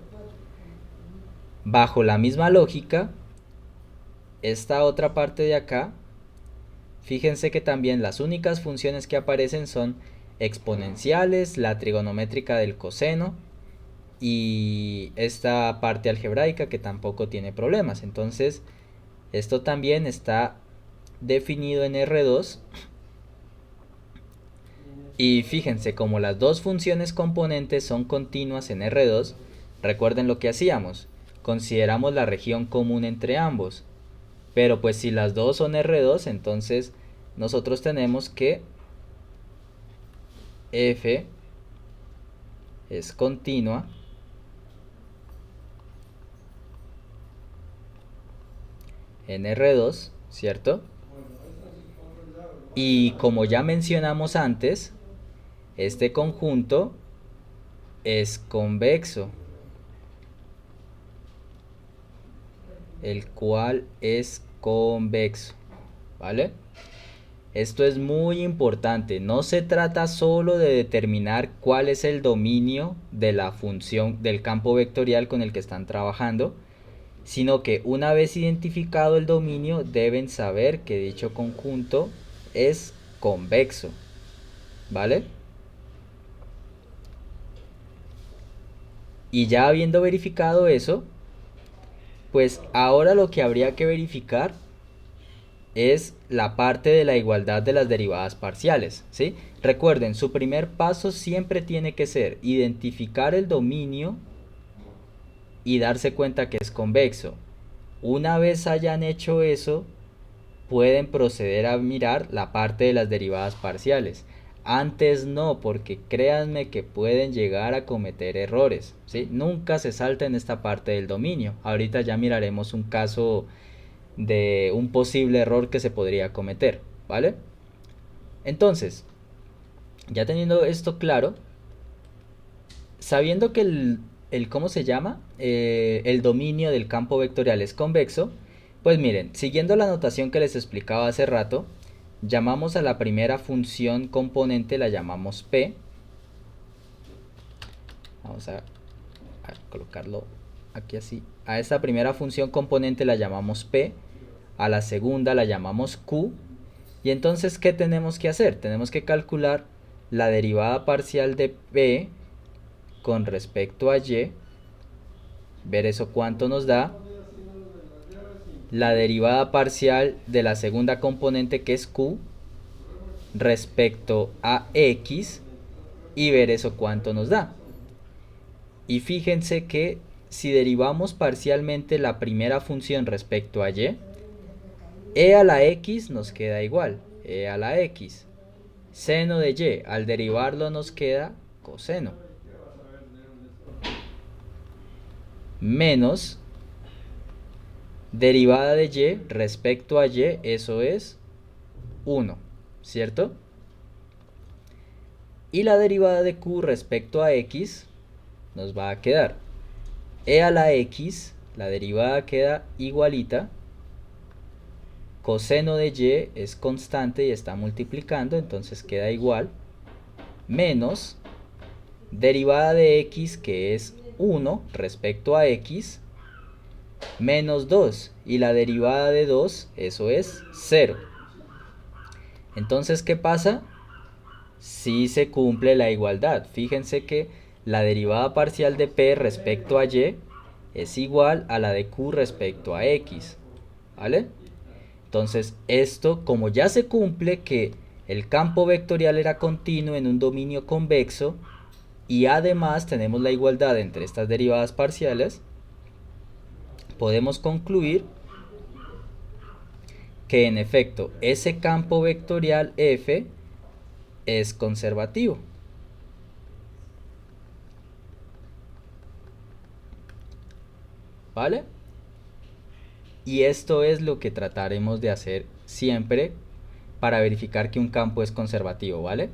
Bajo la misma lógica, esta otra parte de acá, fíjense que también las únicas funciones que aparecen son exponenciales, la trigonométrica del coseno y esta parte algebraica que tampoco tiene problemas. Entonces, esto también está definido en R2. Y fíjense, como las dos funciones componentes son continuas en R2, recuerden lo que hacíamos. Consideramos la región común entre ambos. Pero pues si las dos son R2, entonces nosotros tenemos que F es continua en R2, ¿cierto? Y como ya mencionamos antes, este conjunto es convexo, el cual es convexo, ¿vale? Esto es muy importante, no se trata solo de determinar cuál es el dominio de la función del campo vectorial con el que están trabajando, sino que una vez identificado el dominio deben saber que dicho conjunto es convexo, ¿vale? Y ya habiendo verificado eso, pues ahora lo que habría que verificar es la parte de la igualdad de las derivadas parciales, ¿sí? Recuerden, su primer paso siempre tiene que ser identificar el dominio y darse cuenta que es convexo. Una vez hayan hecho eso, pueden proceder a mirar la parte de las derivadas parciales. Antes no, porque créanme que pueden llegar a cometer errores, ¿sí? Nunca se salten esta parte del dominio. Ahorita ya miraremos un caso de un posible error que se podría cometer, ¿vale? Entonces, ya teniendo esto claro, sabiendo que ¿cómo se llama? El dominio del campo vectorial es convexo, pues miren, siguiendo la notación que les explicaba hace rato, llamamos a la primera función componente, la llamamos P. Vamos a colocarlo aquí así. A esta primera función componente la llamamos P, a la segunda la llamamos Q. Y entonces, ¿qué tenemos que hacer? Tenemos que calcular la derivada parcial de P con respecto a Y, ver eso cuánto nos da, la derivada parcial de la segunda componente que es Q respecto a X y ver eso cuánto nos da. Y fíjense que si derivamos parcialmente la primera función respecto a Y, e a la X nos queda igual, e a la X. Seno de Y, al derivarlo nos queda coseno. Menos derivada de Y respecto a Y, eso es 1, ¿cierto? Y la derivada de Q respecto a X nos va a quedar e a la X, la derivada queda igualita, coseno de Y es constante y está multiplicando, entonces queda igual, menos derivada de X, que es 1 respecto a X, menos 2, y la derivada de 2, eso es 0. Entonces, ¿qué pasa? Si se cumple la igualdad. Fíjense que la derivada parcial de P respecto a Y es igual a la de Q respecto a X, ¿vale? Entonces, esto, como ya se cumple que el campo vectorial era continuo en un dominio convexo, y además tenemos la igualdad entre estas derivadas parciales, podemos concluir que en efecto ese campo vectorial F es conservativo. ¿Vale? Y esto es lo que trataremos de hacer siempre para verificar que un campo es conservativo, ¿vale?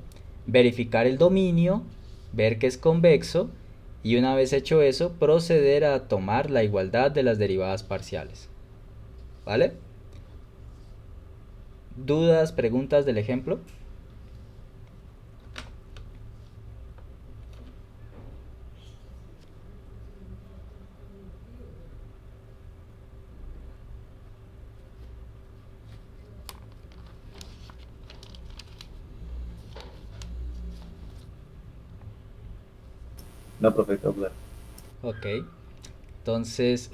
Verificar el dominio, ver que es convexo, y una vez hecho eso, proceder a tomar la igualdad de las derivadas parciales, ¿vale? ¿Dudas, preguntas del ejemplo? No, profe, todo claro. Ok. Entonces,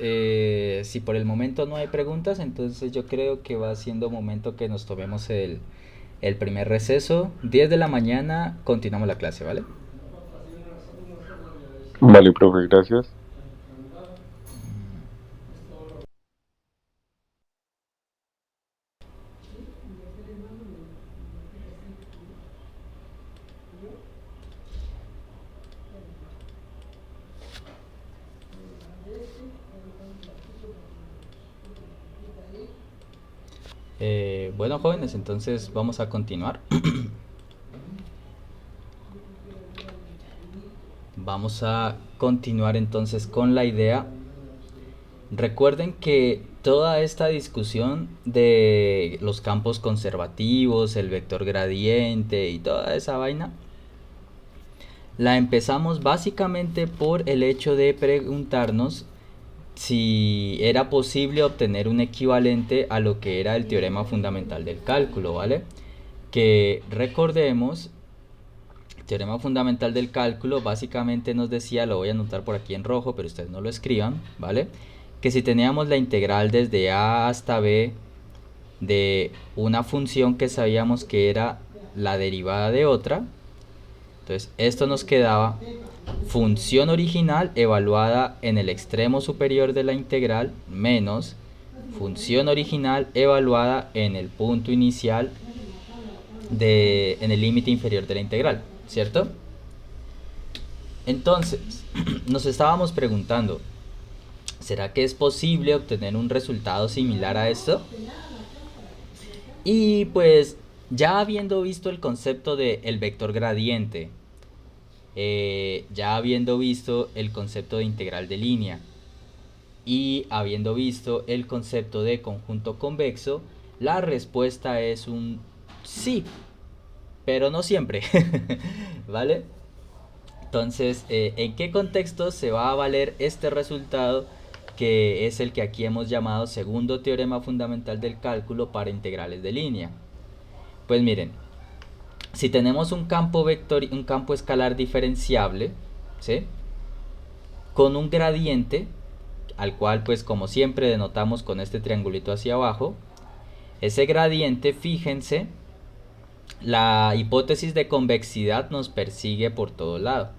si por el momento no hay preguntas, entonces yo creo que va siendo momento que nos tomemos el primer receso. 10 de la mañana, continuamos la clase, ¿vale? Vale, profe, gracias. Bueno, jóvenes, entonces vamos a continuar. Vamos a continuar entonces con la idea. Recuerden que toda esta discusión de los campos conservativos, el vector gradiente y toda esa vaina, la empezamos básicamente por el hecho de preguntarnos si era posible obtener un equivalente a lo que era el teorema fundamental del cálculo, ¿vale? Que recordemos, el teorema fundamental del cálculo básicamente nos decía, lo voy a anotar por aquí en rojo, pero ustedes no lo escriban, ¿vale? Que si teníamos la integral desde a hasta b de una función que sabíamos que era la derivada de otra, entonces esto nos quedaba función original evaluada en el extremo superior de la integral menos función original evaluada en el punto inicial en el límite inferior de la integral, ¿cierto? Entonces, nos estábamos preguntando, ¿será que es posible obtener un resultado similar a esto? Y pues, ya habiendo visto el concepto del vector gradiente, ya habiendo visto el concepto de integral de línea y habiendo visto el concepto de conjunto convexo, la respuesta es un sí, pero no siempre, ¿vale? Entonces, ¿en qué contexto se va a valer este resultado, que es el que aquí hemos llamado segundo teorema fundamental del cálculo para integrales de línea? Pues miren, si tenemos un campo escalar diferenciable, ¿sí?, con un gradiente, al cual pues como siempre denotamos con este triangulito hacia abajo, ese gradiente, fíjense, la hipótesis de convexidad nos persigue por todo lado.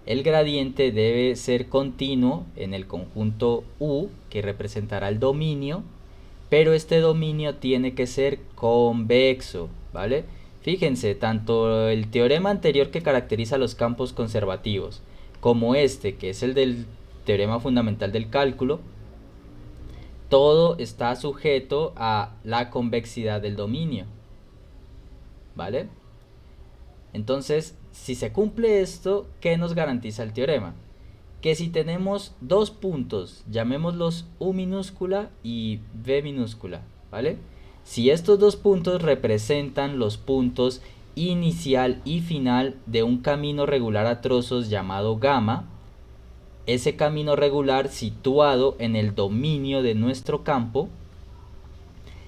El gradiente debe ser continuo en el conjunto U, que representará el dominio, pero este dominio tiene que ser convexo, ¿vale? Fíjense, tanto el teorema anterior que caracteriza los campos conservativos, como este, que es el del teorema fundamental del cálculo, todo está sujeto a la convexidad del dominio, ¿vale? Entonces, si se cumple esto, ¿qué nos garantiza el teorema? Que si tenemos dos puntos, llamémoslos U minúscula y V minúscula, ¿vale? Si estos dos puntos representan los puntos inicial y final de un camino regular a trozos llamado gamma, ese camino regular situado en el dominio de nuestro campo,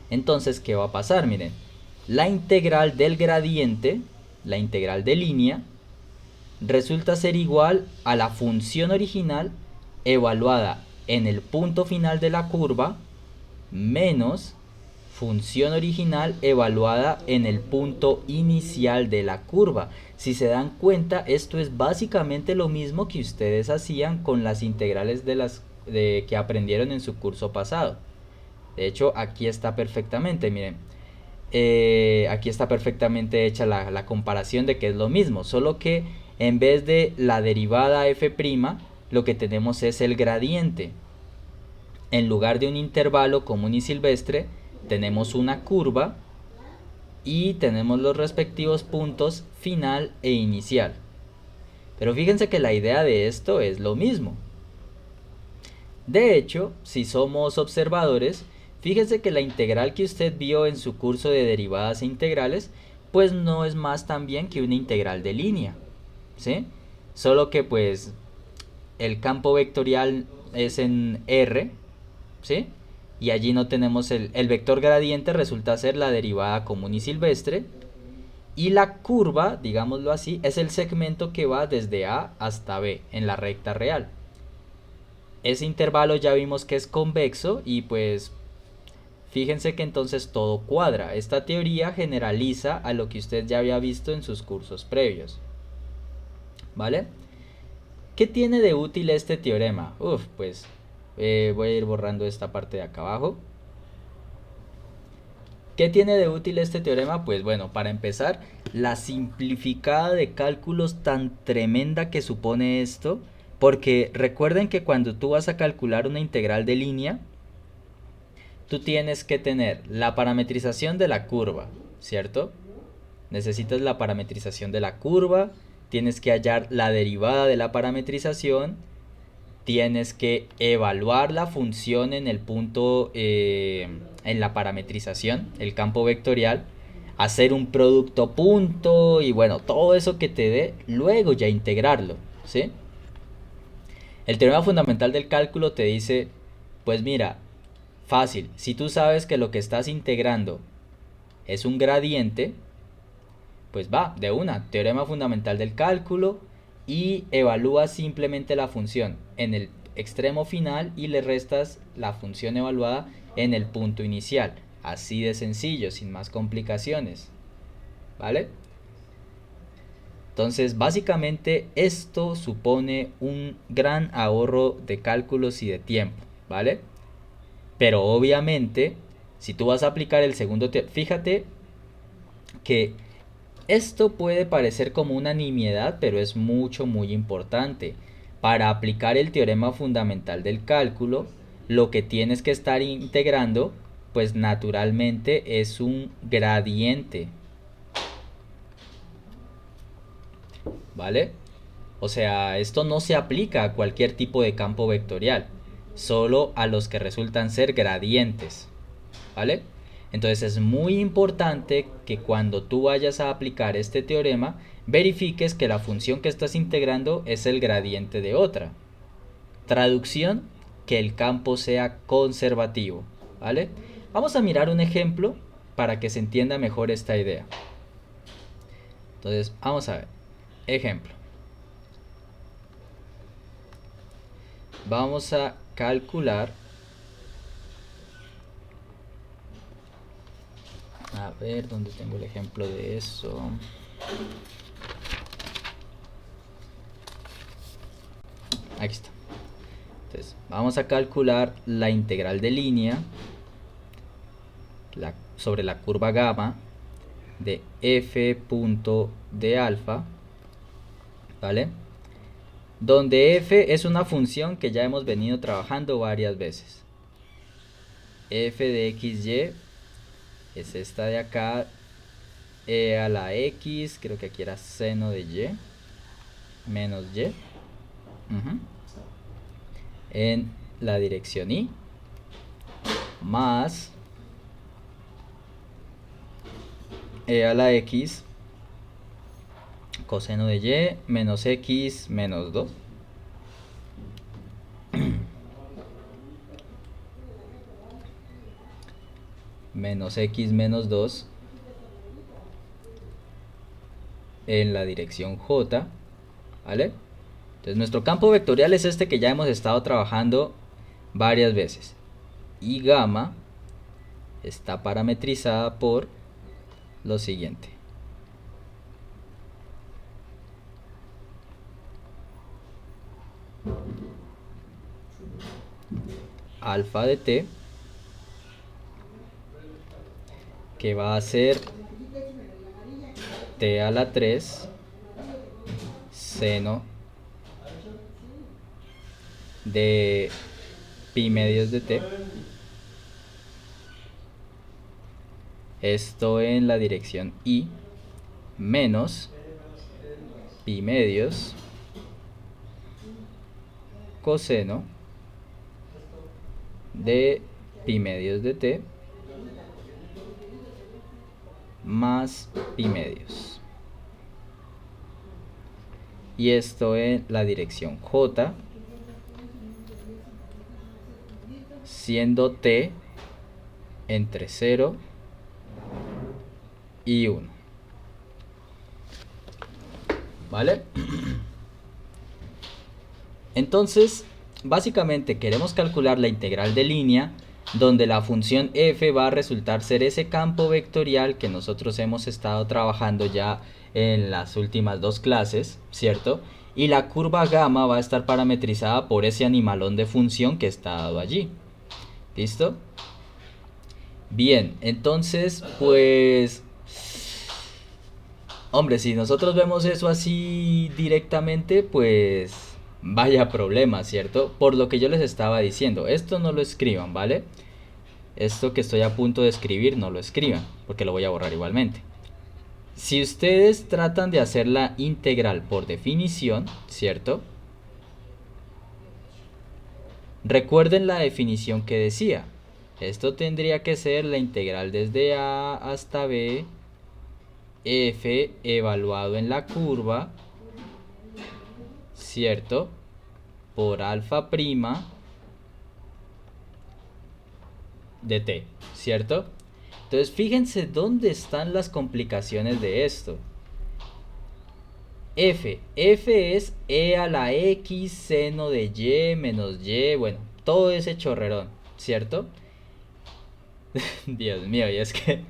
entonces, ¿qué va a pasar? Miren, la integral del gradiente, la integral de línea, resulta ser igual a la función original evaluada en el punto final de la curva menos función original evaluada en el punto inicial de la curva. Si se dan cuenta, esto es básicamente lo mismo que ustedes hacían con las integrales que aprendieron en su curso pasado. De hecho, aquí está perfectamente, miren. Aquí está perfectamente hecha la comparación de que es lo mismo, solo que en vez de la derivada f', lo que tenemos es el gradiente. En lugar de un intervalo común y silvestre, tenemos una curva y tenemos los respectivos puntos final e inicial. Pero fíjense que la idea de esto es lo mismo. De hecho, si somos observadores, fíjense que la integral que usted vio en su curso de derivadas e integrales, pues no es más también que una integral de línea, ¿sí? Solo que pues el campo vectorial es en R, ¿sí? Y allí no tenemos el vector gradiente, resulta ser la derivada común y silvestre. Y la curva, digámoslo así, es el segmento que va desde A hasta B en la recta real. Ese intervalo ya vimos que es convexo y pues fíjense que entonces todo cuadra. Esta teoría generaliza a lo que usted ya había visto en sus cursos previos, ¿vale? ¿Qué tiene de útil este teorema? Pues voy a ir borrando esta parte de acá abajo. ¿Qué tiene de útil este teorema? Pues bueno, para empezar, la simplificada de cálculos tan tremenda que supone esto, porque recuerden que cuando tú vas a calcular una integral de línea, tú tienes que tener la parametrización de la curva, ¿cierto? Necesitas la parametrización de la curva, tienes que hallar la derivada de la parametrización, tienes que evaluar la función en el punto, en la parametrización, el campo vectorial, hacer un producto punto y bueno, todo eso que te dé, luego ya integrarlo, ¿sí? El teorema fundamental del cálculo te dice, Pues mira, fácil. Si tú sabes que lo que estás integrando es un gradiente, pues va, de una, teorema fundamental del cálculo y evalúas simplemente la función en el extremo final y le restas la función evaluada en el punto inicial. Así de sencillo, sin más complicaciones. ¿Vale? Entonces, básicamente esto supone un gran ahorro de cálculos y de tiempo, ¿vale? Pero obviamente, si tú vas a aplicar el segundo fíjate que esto puede parecer como una nimiedad, pero es muy importante. Para aplicar el teorema fundamental del cálculo, lo que tienes que estar integrando, pues naturalmente es un gradiente. ¿Vale? O sea, esto no se aplica a cualquier tipo de campo vectorial, solo a los que resultan ser gradientes. ¿Vale? Entonces es muy importante que cuando tú vayas a aplicar este teorema, verifiques que la función que estás integrando es el gradiente de otra. Traducción, que el campo sea conservativo. ¿Vale? Vamos a mirar un ejemplo para que se entienda mejor esta idea. Entonces, vamos a ver. Ejemplo. Vamos a calcular. A ver, ¿dónde tengo el ejemplo de eso? Aquí está. Entonces, vamos a calcular la integral de línea sobre la curva gamma de f punto de alfa, ¿vale? Donde f es una función que ya hemos venido trabajando varias veces. F de xy es esta de acá, e a la x, creo que aquí era seno de y, menos y, en la dirección y, más e a la x coseno de y menos x menos 2 menos x menos 2 en la dirección j, ¿vale? Entonces nuestro campo vectorial es este que ya hemos estado trabajando varias veces, y gamma está parametrizada por lo siguiente. Alfa de t, que va a ser t a la 3 seno de pi medios de t, esto en la dirección y, menos pi medios coseno de pi medios de t más pi medios, y esto en la dirección j, siendo t entre 0 y 1. ¿Vale? Entonces, básicamente queremos calcular la integral de línea, donde la función f va a resultar ser ese campo vectorial que nosotros hemos estado trabajando ya en las últimas dos clases, ¿cierto? Y la curva gamma va a estar parametrizada por ese animalón de función que está dado allí. ¿Listo? Bien, entonces, pues... Hombre, si nosotros vemos eso así directamente, pues... Vaya problema, ¿cierto? Por lo que yo les estaba diciendo, esto no lo escriban, ¿vale? Esto que estoy a punto de escribir no lo escriban, porque lo voy a borrar igualmente. Si ustedes tratan de hacer la integral por definición, ¿cierto? Recuerden la definición que decía. Esto tendría que ser la integral desde a hasta b, f evaluado en la curva, ¿cierto? Por alfa prima de t, ¿cierto? Entonces fíjense dónde están las complicaciones de esto. F es e a la x seno de y menos y, bueno, todo ese chorrerón, ¿cierto? Dios mío, y es que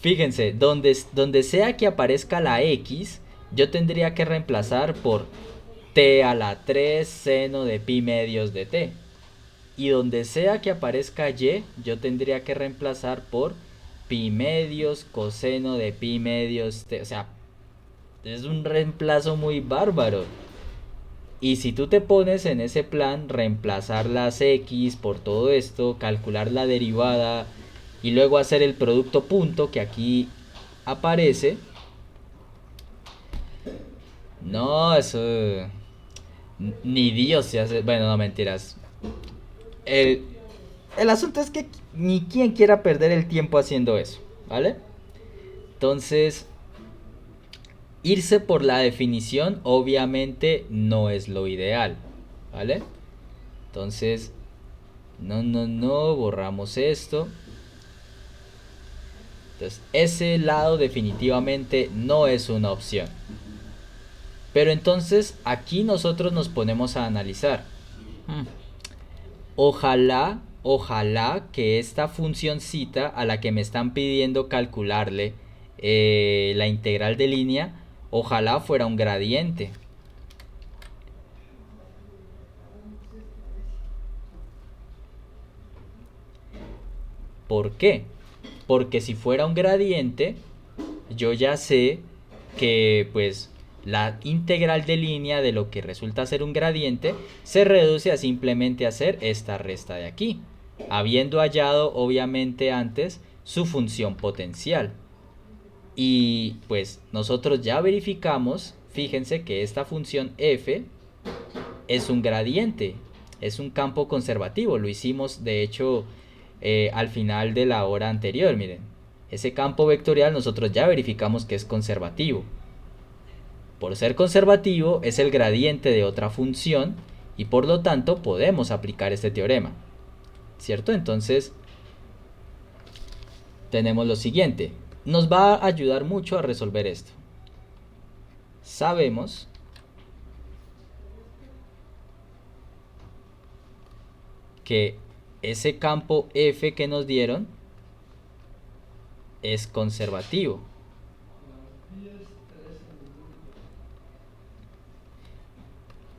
fíjense, donde sea que aparezca la x, yo tendría que reemplazar por t a la 3 seno de pi medios de t. Y donde sea que aparezca y, yo tendría que reemplazar por pi medios coseno de pi medios t. O sea, es un reemplazo muy bárbaro. Y si tú te pones en ese plan, reemplazar las x por todo esto, calcular la derivada y luego hacer el producto punto que aquí aparece. No, eso... Ni Dios se hace... Bueno, no, mentiras. El, el asunto es que ni quien quiera perder el tiempo haciendo eso, ¿vale? Entonces, irse por la definición obviamente no es lo ideal, ¿vale? Entonces, no, borramos esto. Entonces, ese lado definitivamente no es una opción. Pero entonces, aquí nosotros nos ponemos a analizar. Ojalá que esta funcioncita a la que me están pidiendo calcularle la integral de línea, ojalá fuera un gradiente. ¿Por qué? Porque si fuera un gradiente, yo ya sé que pues la integral de línea de lo que resulta ser un gradiente se reduce a simplemente hacer esta resta de aquí, habiendo hallado obviamente antes su función potencial. Y pues nosotros ya verificamos, fíjense que esta función f es un gradiente, es un campo conservativo, lo hicimos de hecho al final de la hora anterior, miren. Ese campo vectorial nosotros ya verificamos que es conservativo. Por ser conservativo es el gradiente de otra función y por lo tanto podemos aplicar este teorema, ¿cierto? Entonces tenemos lo siguiente. Nos va a ayudar mucho a resolver esto. Sabemos que ese campo F que nos dieron es conservativo.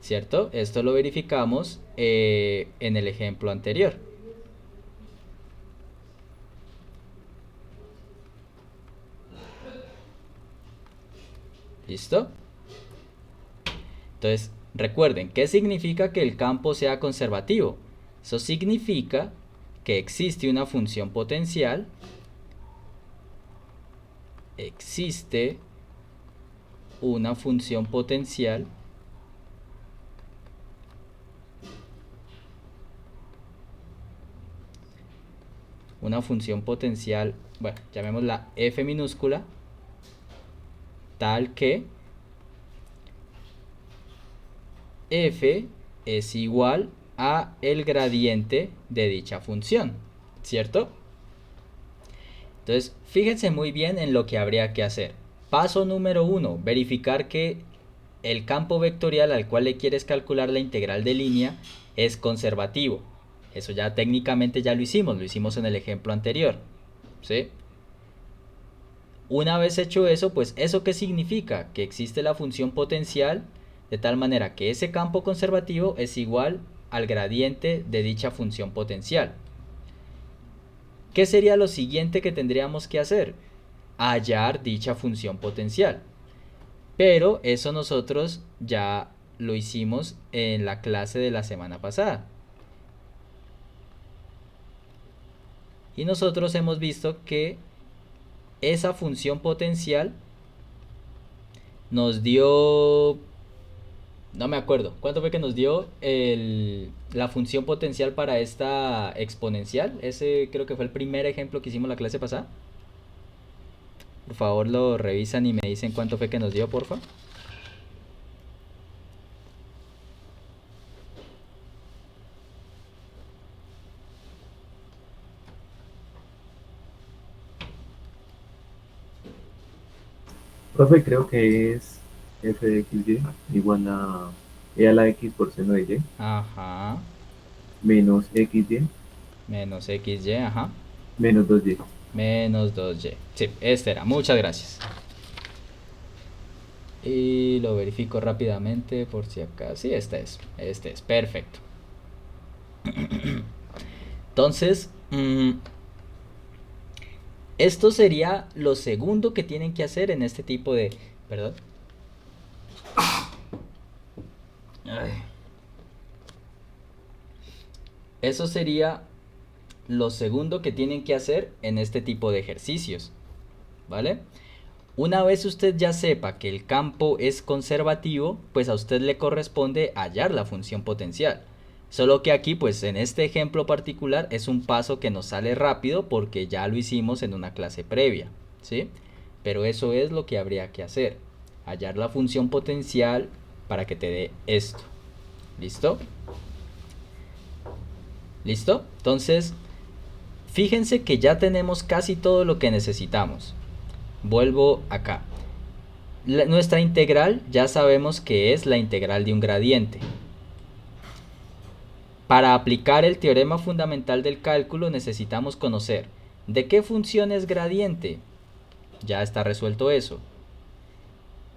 ¿Cierto? Esto lo verificamos en el ejemplo anterior. ¿Listo? Entonces, recuerden, ¿qué significa que el campo sea conservativo? Eso significa que existe una función potencial. Existe una función potencial bueno, llamémosla f minúscula, tal que f es igual a el gradiente de dicha función, ¿cierto? Entonces, fíjense muy bien en lo que habría que hacer. Paso número 1, verificar que el campo vectorial al cual le quieres calcular la integral de línea es conservativo. Eso ya técnicamente ya lo hicimos en el ejemplo anterior, ¿sí? Una vez hecho eso, pues ¿eso qué significa? Que existe la función potencial de tal manera que ese campo conservativo es igual al gradiente de dicha función potencial. ¿Qué sería lo siguiente que tendríamos que hacer? Hallar dicha función potencial. Pero eso nosotros ya lo hicimos en la clase de la semana pasada. Y nosotros hemos visto que esa función potencial nos dio... No me acuerdo. ¿Cuánto fue que nos dio la función potencial para esta exponencial? Ese creo que fue el primer ejemplo que hicimos la clase pasada. Por favor lo revisan y me dicen cuánto fue que nos dio, porfa. Profe, creo que es f de xy igual a e a la x por seno de y Ajá. menos xy Menos xy, ajá. menos 2y. Menos 2y. Sí, este era. Muchas gracias. Y lo verifico rápidamente por si acá. Sí, este es. Este es. Perfecto. Entonces, esto sería lo segundo que tienen que hacer en este tipo de... Perdón. Ay. Eso sería lo segundo que tienen que hacer en este tipo de ejercicios. ¿Vale? Una vez usted ya sepa que el campo es conservativo, pues a usted le corresponde hallar la función potencial. Solo que aquí, pues en este ejemplo particular, es un paso que nos sale rápido porque ya lo hicimos en una clase previa, ¿sí? Pero eso es lo que habría que hacer. Hallar la función potencial para que te dé esto. ¿Listo? ¿Listo? Entonces, fíjense que ya tenemos casi todo lo que necesitamos. Vuelvo acá. Nuestra integral ya sabemos que es la integral de un gradiente. Para aplicar el teorema fundamental del cálculo necesitamos conocer de qué función es gradiente. Ya está resuelto eso.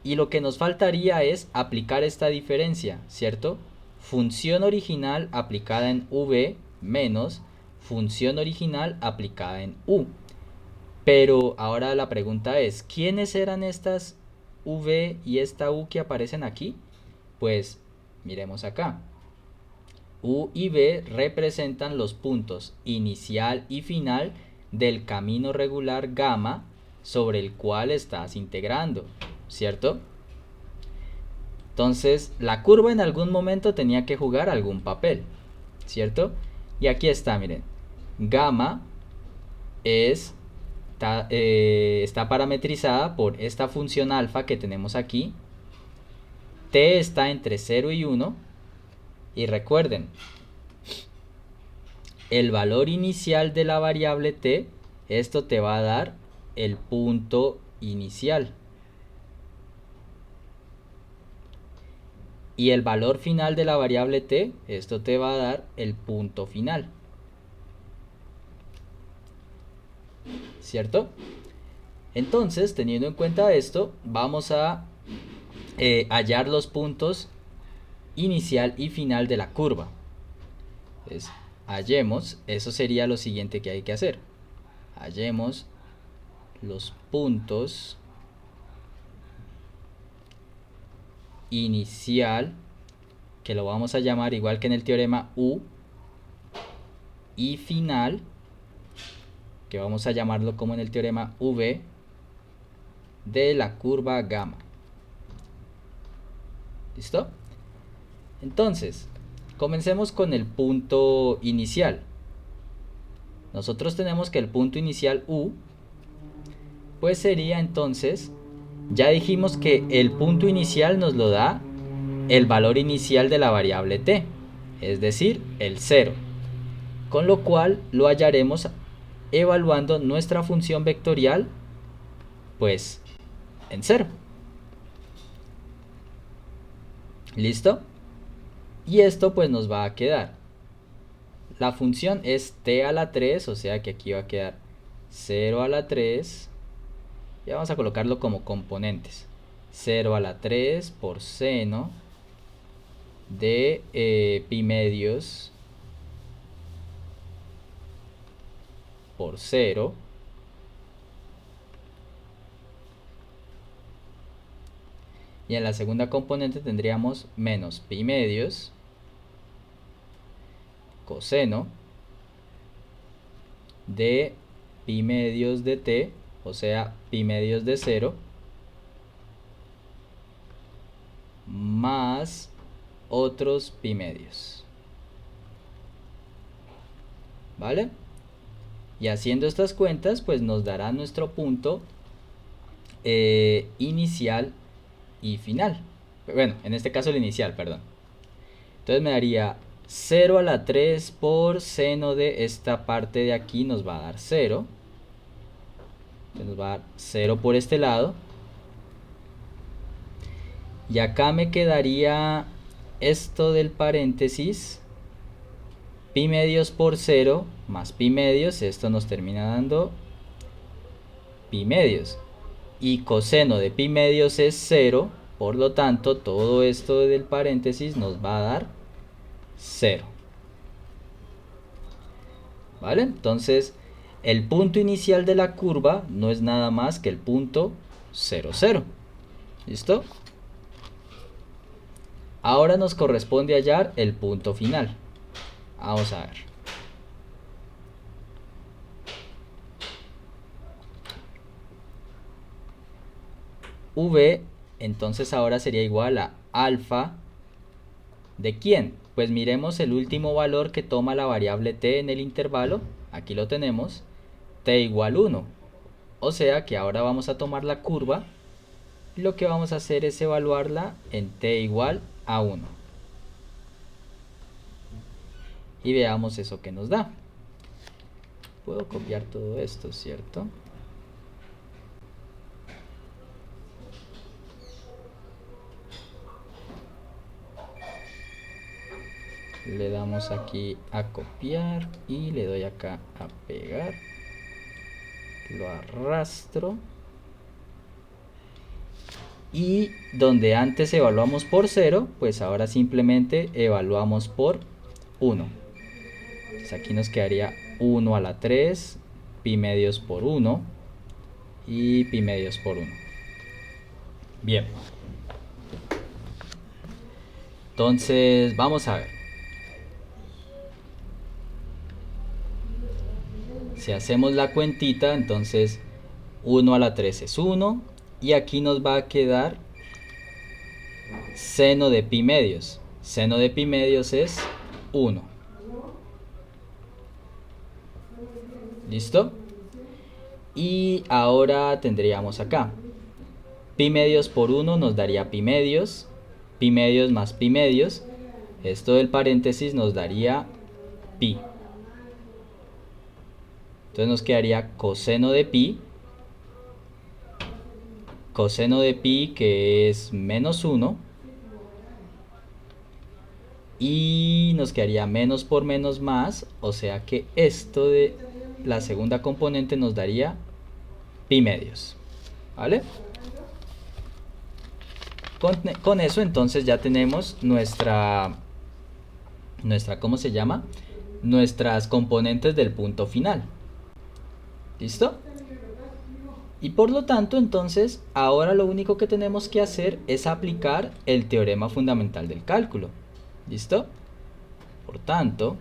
Y lo que nos faltaría es aplicar esta diferencia, ¿cierto? Función original aplicada en v menos función original aplicada en u. Pero ahora la pregunta es, ¿quiénes eran estas v y esta u que aparecen aquí? Pues miremos acá. U y v representan los puntos inicial y final del camino regular gamma sobre el cual estás integrando, ¿cierto? Entonces, la curva en algún momento tenía que jugar algún papel, ¿cierto? Y aquí está, miren. Gamma está parametrizada por esta función alfa que tenemos aquí. T está entre 0 y 1. Y recuerden, el valor inicial de la variable t, esto te va a dar el punto inicial. Y el valor final de la variable t, esto te va a dar el punto final. ¿Cierto? Entonces, teniendo en cuenta esto, vamos a hallar los puntos inicial y final de la curva. Entonces, hallemos, eso sería lo siguiente que hay que hacer. Hallemos los puntos inicial, que lo vamos a llamar igual que en el teorema U, y final, que vamos a llamarlo como en el teorema V, de la curva gamma. ¿Listo? Entonces, comencemos con el punto inicial. Nosotros tenemos que el punto inicial U, pues sería entonces, ya dijimos que el punto inicial nos lo da el valor inicial de la variable t, es decir, el 0. Con lo cual lo hallaremos evaluando nuestra función vectorial, pues, en 0. ¿Listo? Y esto pues nos va a quedar. La función es t a la 3, o sea que aquí va a quedar 0 a la 3. Y vamos a colocarlo como componentes. 0 a la 3 por seno de pi medios por 0. Y en la segunda componente tendríamos menos pi medios coseno de pi medios de t, o sea, pi medios de 0, más otros pi medios. ¿Vale? Y haciendo estas cuentas, pues nos dará nuestro punto inicial y final. Bueno, en este caso el inicial, perdón. Entonces me daría 0 a la 3 por seno de esta parte de aquí nos va a dar 0. Entonces nos va a dar 0 por este lado. Y acá me quedaría esto del paréntesis, pi medios por 0 más pi medios, esto nos termina dando pi medios. Y coseno de pi medios es 0, por lo tanto todo esto del paréntesis nos va a dar 0. ¿Vale? Entonces el punto inicial de la curva no es nada más que el punto 0, 0. ¿Listo? Ahora nos corresponde hallar el punto final. Vamos a ver. V, entonces ahora sería igual a alfa ¿de quién? Pues miremos el último valor que toma la variable t en el intervalo. Aquí lo tenemos, t igual 1. O sea que ahora vamos a tomar la curva y lo que vamos a hacer es evaluarla en t igual a 1. Y veamos eso que nos da. Puedo copiar todo esto, ¿cierto? Le damos aquí a copiar y le doy acá a pegar. Lo arrastro. Y donde antes evaluamos por 0, pues ahora simplemente evaluamos por 1. Entonces aquí nos quedaría 1 a la 3, pi medios por 1 y pi medios por 1. Bien. Entonces vamos a ver. Si hacemos la cuentita, entonces 1 a la 3 es 1. Y aquí nos va a quedar seno de pi medios. Seno de pi medios es 1. ¿Listo? Y ahora tendríamos acá. Pi medios por 1 nos daría pi medios. Pi medios más pi medios. Esto del paréntesis nos daría pi. Entonces nos quedaría coseno de pi. Coseno de pi, que es menos 1. Y nos quedaría menos por menos más. O sea que esto de la segunda componente nos daría pi medios. ¿Vale? Con eso entonces ya tenemos nuestra ¿cómo se llama? Nuestras componentes del punto final. ¿Listo? Y por lo tanto, entonces, ahora lo único que tenemos que hacer es aplicar el teorema fundamental del cálculo. ¿Listo? Por tanto,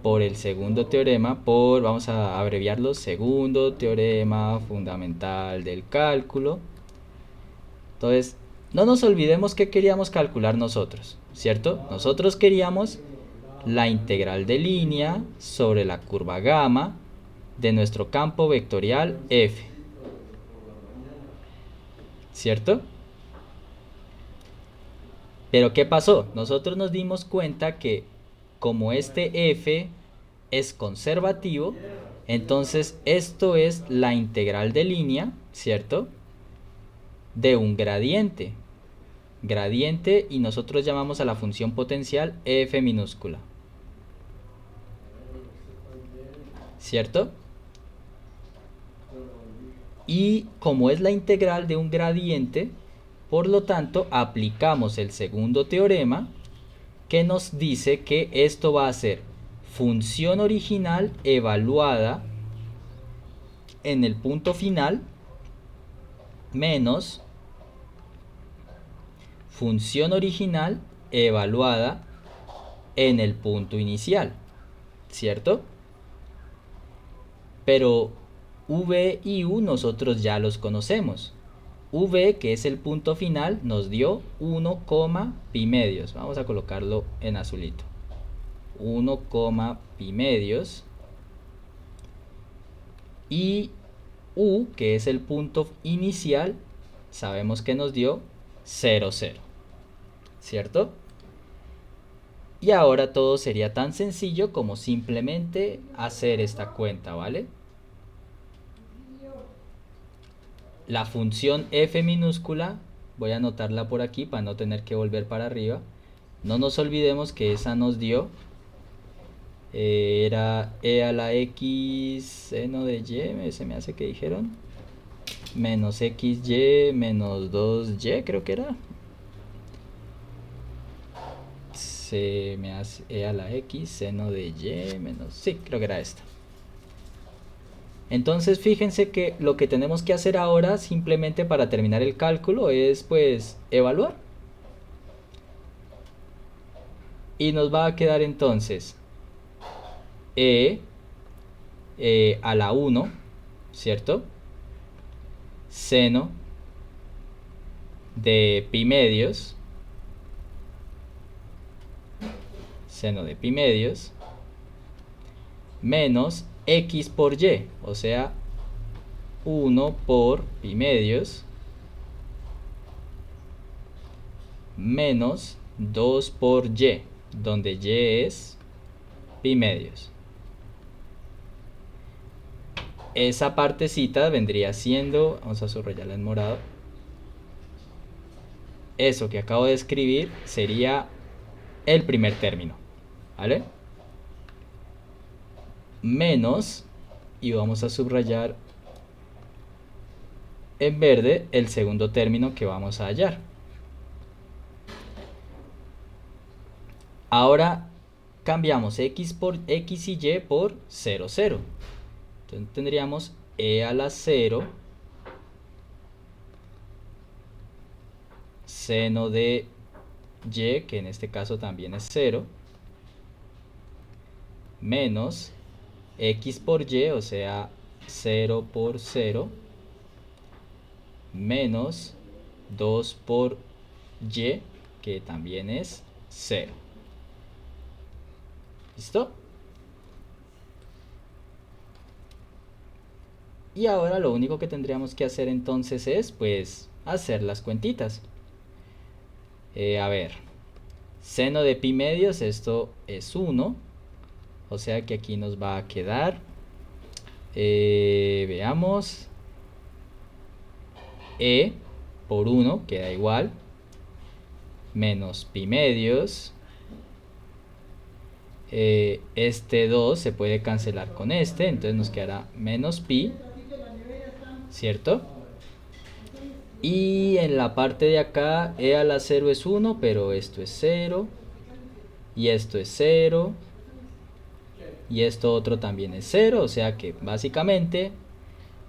por el segundo teorema, vamos a abreviarlo, segundo teorema fundamental del cálculo. Entonces, no nos olvidemos que queríamos calcular nosotros, ¿cierto? Nosotros queríamos la integral de línea sobre la curva gamma de nuestro campo vectorial f, ¿cierto? Pero ¿qué pasó? Nosotros nos dimos cuenta que como este f es conservativo, entonces esto es la integral de línea, ¿cierto? De un gradiente. Gradiente, y nosotros llamamos a la función potencial f minúscula. ¿Cierto? Y como es la integral de un gradiente, por lo tanto aplicamos el segundo teorema que nos dice que esto va a ser función original evaluada en el punto final menos función original evaluada en el punto inicial, ¿cierto? Pero v y u nosotros ya los conocemos. V, que es el punto final, nos dio 1, pi medios. Vamos a colocarlo en azulito. 1, pi medios. Y u, que es el punto inicial, sabemos que nos dio 0, 0. ¿Cierto? Y ahora todo sería tan sencillo como simplemente hacer esta cuenta, ¿vale? la función f minúscula, voy a anotarla por aquí para no tener que volver para arriba. No nos olvidemos que esa nos dio, era e a la x seno de y, se me hace que dijeron, menos xy menos 2y, creo que era. Se me hace e a la x seno de y menos, sí, creo que era esta. Entonces fíjense que lo que tenemos que hacer ahora simplemente para terminar el cálculo es pues evaluar. Y nos va a quedar entonces e a la 1, ¿cierto? Seno de pi medios, menos x por y, o sea 1 por pi medios menos 2 por y, donde y es pi medios. Esa partecita vendría siendo, vamos a subrayarla en morado, eso que acabo de escribir sería el primer término, ¿vale? Menos, y vamos a subrayar en verde el segundo término que vamos a hallar. Ahora cambiamos x y y por 0, 0. Entonces tendríamos e a la 0 seno de y, que en este caso también es 0, menos x por y, o sea 0 por 0, menos 2 por y, que también es 0. ¿Listo? Y ahora lo único que tendríamos que hacer entonces es pues hacer las cuentitas. A ver, seno de pi medios, esto es 1, o sea que aquí nos va a quedar, veamos, e por 1 queda igual, menos pi medios, este 2 se puede cancelar con este, entonces nos quedará menos pi, ¿cierto? Y en la parte de acá e a la 0 es 1, pero esto es 0, y esto es 0, y esto otro también es 0, o sea que básicamente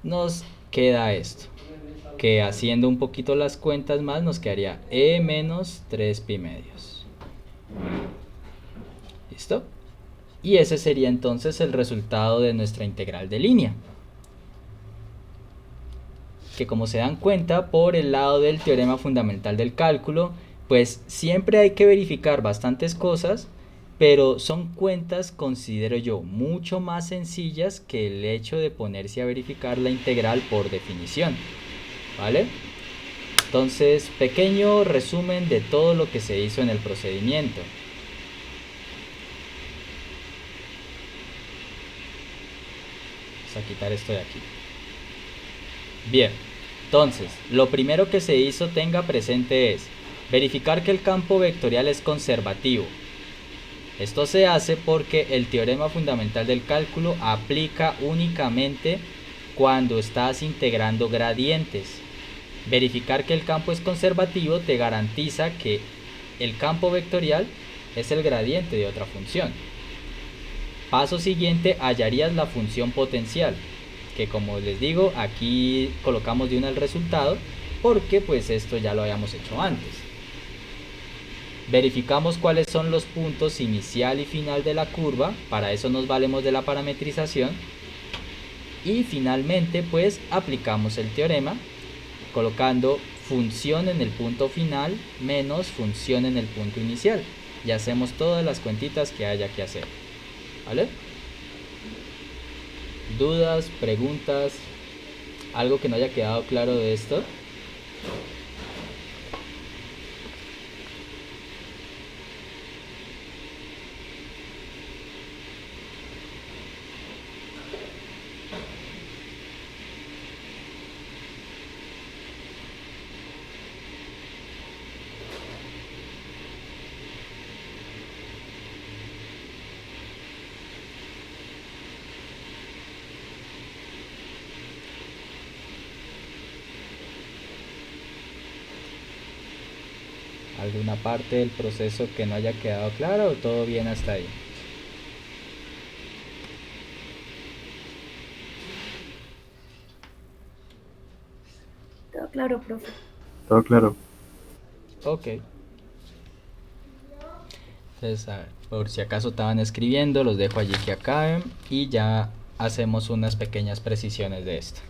nos queda esto, que haciendo un poquito las cuentas más nos quedaría e menos 3 pi medios. ¿Listo? Y ese sería entonces el resultado de nuestra integral de línea, que como se dan cuenta, por el lado del teorema fundamental del cálculo, pues siempre hay que verificar bastantes cosas, pero son cuentas, considero yo, mucho más sencillas que el hecho de ponerse a verificar la integral por definición, ¿vale? Entonces, pequeño resumen de todo lo que se hizo en el procedimiento. Vamos a quitar esto de aquí. Bien, entonces, lo primero que se hizo, tenga presente, es verificar que el campo vectorial es conservativo. Esto se hace porque el teorema fundamental del cálculo aplica únicamente cuando estás integrando gradientes. Verificar que el campo es conservativo te garantiza que el campo vectorial es el gradiente de otra función. Paso siguiente, hallarías la función potencial, que como les digo, aquí colocamos de una el resultado porque pues esto ya lo habíamos hecho antes. Verificamos cuáles son los puntos inicial y final de la curva, para eso nos valemos de la parametrización. Y finalmente pues aplicamos el teorema colocando función en el punto final menos función en el punto inicial, y hacemos todas las cuentitas que haya que hacer, ¿vale? ¿Dudas, preguntas, algo que no haya quedado claro de esto? ¿Alguna parte del proceso que no haya quedado claro o todo bien hasta ahí? Todo claro, profe. Todo claro. Ok. Entonces, a ver, por si acaso estaban escribiendo, los dejo allí que acaben y ya hacemos unas pequeñas precisiones de esto.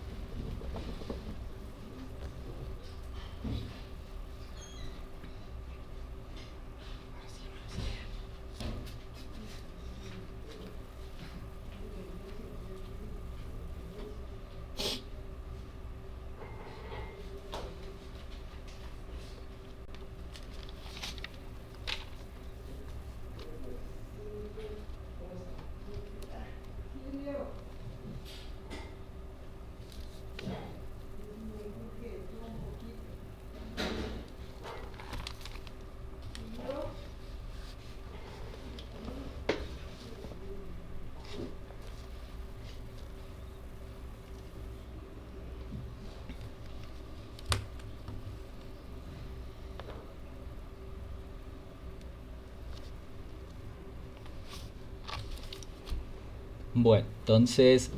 Bueno, entonces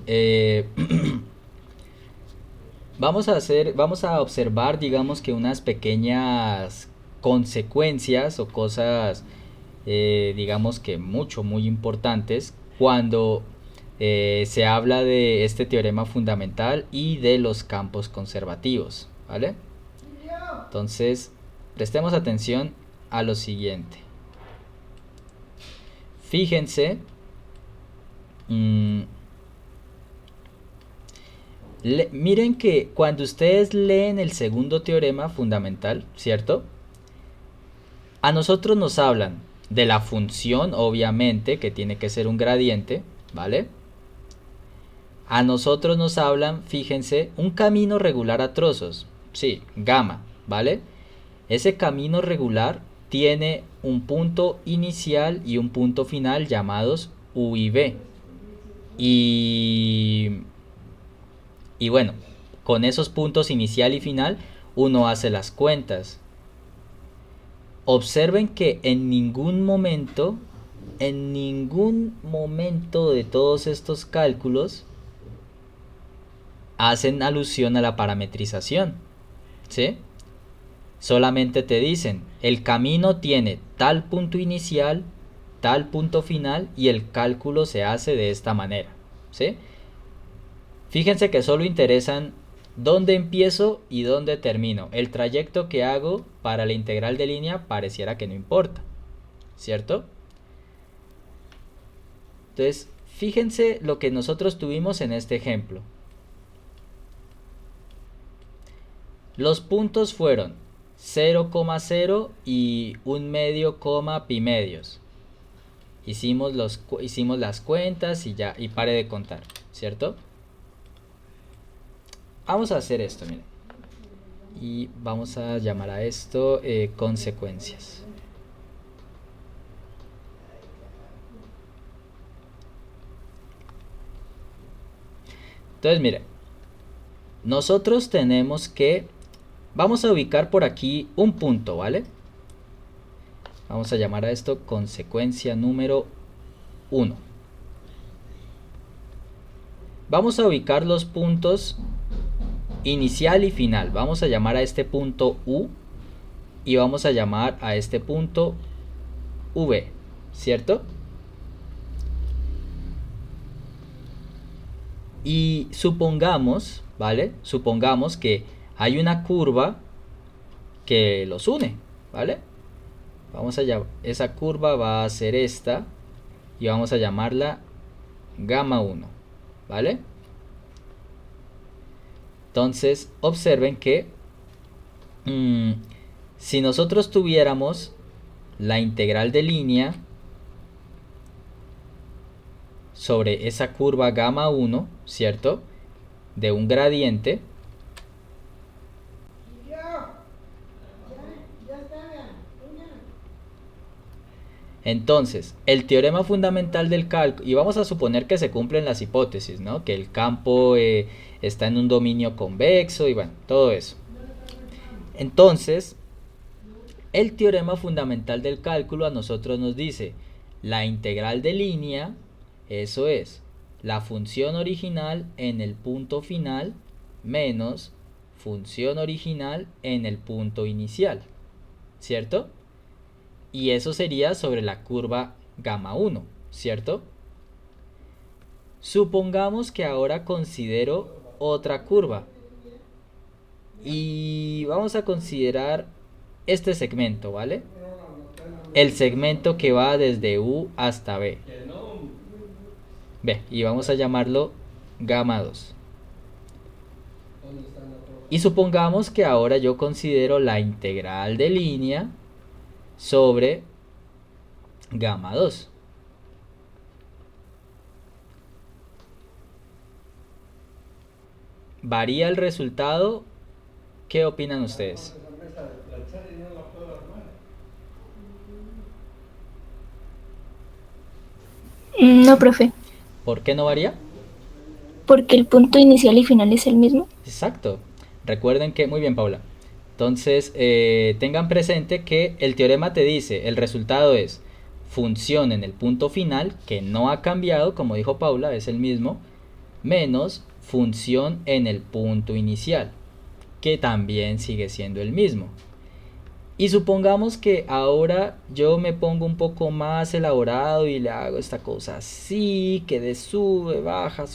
vamos a observar, digamos que unas pequeñas consecuencias o cosas, digamos que muy importantes cuando se habla de este teorema fundamental y de los campos conservativos, ¿vale? Entonces, prestemos atención a lo siguiente. Fíjense. Miren que cuando ustedes leen el segundo teorema fundamental, ¿cierto? A nosotros nos hablan de la función, obviamente, que tiene que ser un gradiente, ¿vale? A nosotros nos hablan, fíjense, un camino regular a trozos, sí, gamma, ¿vale? Ese camino regular tiene un punto inicial y un punto final llamados U y B. Y bueno, con esos puntos inicial y final uno hace las cuentas. Observen que en ningún momento de todos estos cálculos hacen alusión a la parametrización, ¿sí? Solamente te dicen, el camino tiene tal punto inicial, tal punto final y el cálculo se hace de esta manera, ¿sí? Fíjense que solo interesan dónde empiezo y dónde termino. El trayecto que hago para la integral de línea pareciera que no importa, ¿cierto? Entonces, fíjense lo que nosotros tuvimos en este ejemplo. Los puntos fueron 0,0 y 1/2, pi medios. Hicimos las cuentas y ya, y pare de contar, ¿cierto? Vamos a hacer esto, miren. Y vamos a llamar a esto consecuencias. Entonces, miren. Nosotros tenemos que... Vamos a ubicar por aquí un punto, ¿vale? Vamos a llamar a esto consecuencia número 1. Vamos a ubicar los puntos inicial y final. Vamos a llamar a este punto U y vamos a llamar a este punto V, ¿cierto? Y supongamos, ¿vale? Supongamos que hay una curva que los une, ¿vale? Vamos a esa curva va a ser esta y vamos a llamarla gamma 1, ¿vale? Entonces observen que si nosotros tuviéramos la integral de línea sobre esa curva gamma 1, ¿cierto? De un gradiente. Entonces, el teorema fundamental del cálculo, y vamos a suponer que se cumplen las hipótesis, ¿no? Que el campo está en un dominio convexo y bueno, todo eso. Entonces, El teorema fundamental del cálculo a nosotros nos dice la integral de línea, eso es, la función original en el punto final menos función original en el punto inicial, ¿cierto? Y eso sería sobre la curva gamma 1, ¿cierto? Supongamos que ahora considero otra curva y vamos a considerar este segmento, ¿vale? El segmento que va desde U hasta B. B, y vamos a llamarlo gamma 2. Y supongamos que ahora yo considero la integral de línea sobre gamma 2. ¿Varía el resultado? ¿Qué opinan ustedes? No, profe, ¿Por qué no varía? porque el punto inicial y final es el mismo. Exacto. Recuerden que, muy bien, Paula. Entonces, tengan presente que el teorema te dice, el resultado es función en el punto final, que no ha cambiado, como dijo Paula, es el mismo, menos función en el punto inicial, que también sigue siendo el mismo. Y supongamos que ahora yo me pongo un poco más elaborado y le hago esta cosa así, que de sube, baja,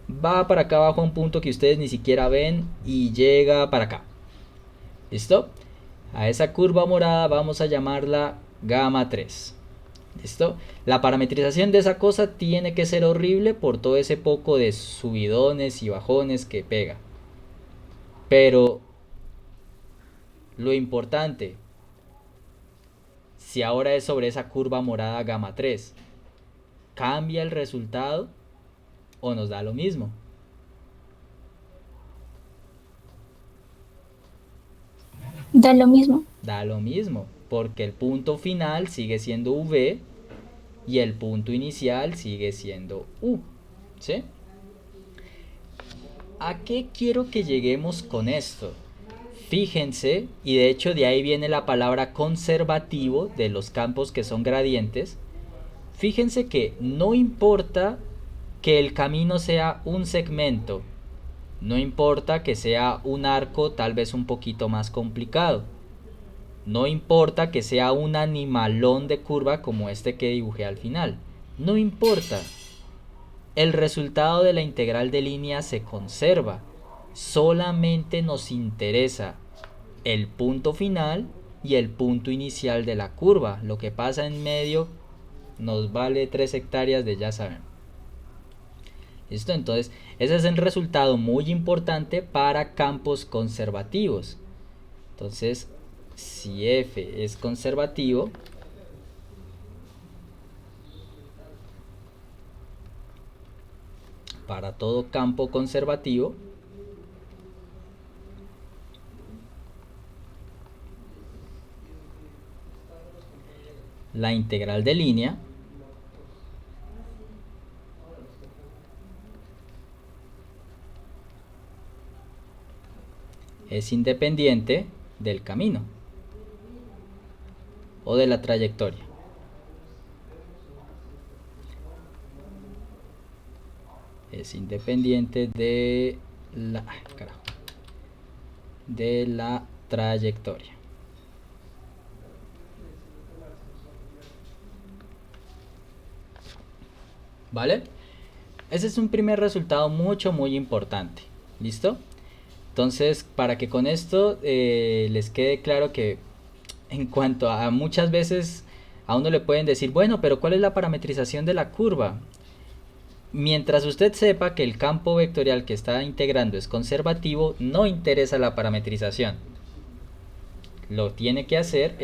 va para acá abajo a un punto que ustedes ni siquiera ven y llega para acá. ¿Listo? A esa curva morada vamos a llamarla gamma 3. ¿Listo? La parametrización de esa cosa tiene que ser horrible por todo ese poco de subidones y bajones que pega. Pero lo importante, si ahora es sobre esa curva morada gamma 3, ¿cambia el resultado o nos da lo mismo? Da lo mismo. Da lo mismo, porque el punto final sigue siendo V y el punto inicial sigue siendo U. ¿Sí? ¿A qué quiero que lleguemos con esto? Fíjense, y de hecho de ahí viene la palabra conservativo de los campos que son gradientes. Fíjense que no importa que el camino sea un segmento, no importa que sea un arco tal vez un poquito más complicado, no importa que sea un animalón de curva como este que dibujé al final, no importa. El resultado de la integral de línea se conserva. Solamente nos interesa el punto final y el punto inicial de la curva. Lo que pasa en medio nos vale 3 hectáreas de ya saben. ¿Listo? Entonces, ese es el resultado muy importante para campos conservativos. Entonces, si F es conservativo, para todo campo conservativo, la integral de línea es independiente del camino o de la trayectoria. Es independiente de la trayectoria. ¿Vale? Ese es un primer resultado muy importante. ¿Listo? Entonces, para que con esto les quede claro que en cuanto a muchas veces a uno le pueden decir, bueno, pero ¿cuál es la parametrización de la curva? Mientras usted sepa que el campo vectorial que está integrando es conservativo, no interesa la parametrización. Lo tiene que hacer,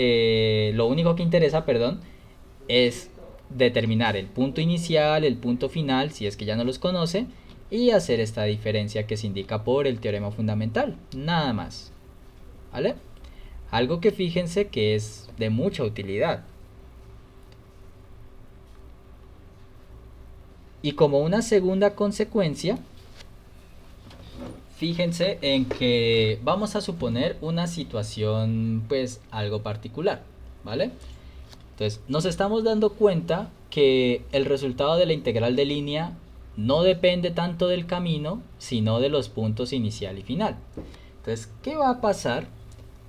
lo único que interesa, es determinar el punto inicial, el punto final, si es que ya no los conoce, y hacer esta diferencia que se indica por el teorema fundamental, nada más. ¿Vale? Algo que fíjense que es de mucha utilidad. Y como una segunda consecuencia, fíjense en que vamos a suponer una situación pues algo particular, ¿vale? Entonces nos estamos dando cuenta que el resultado de la integral de línea no depende tanto del camino, sino de los puntos inicial y final. Entonces, ¿qué va a pasar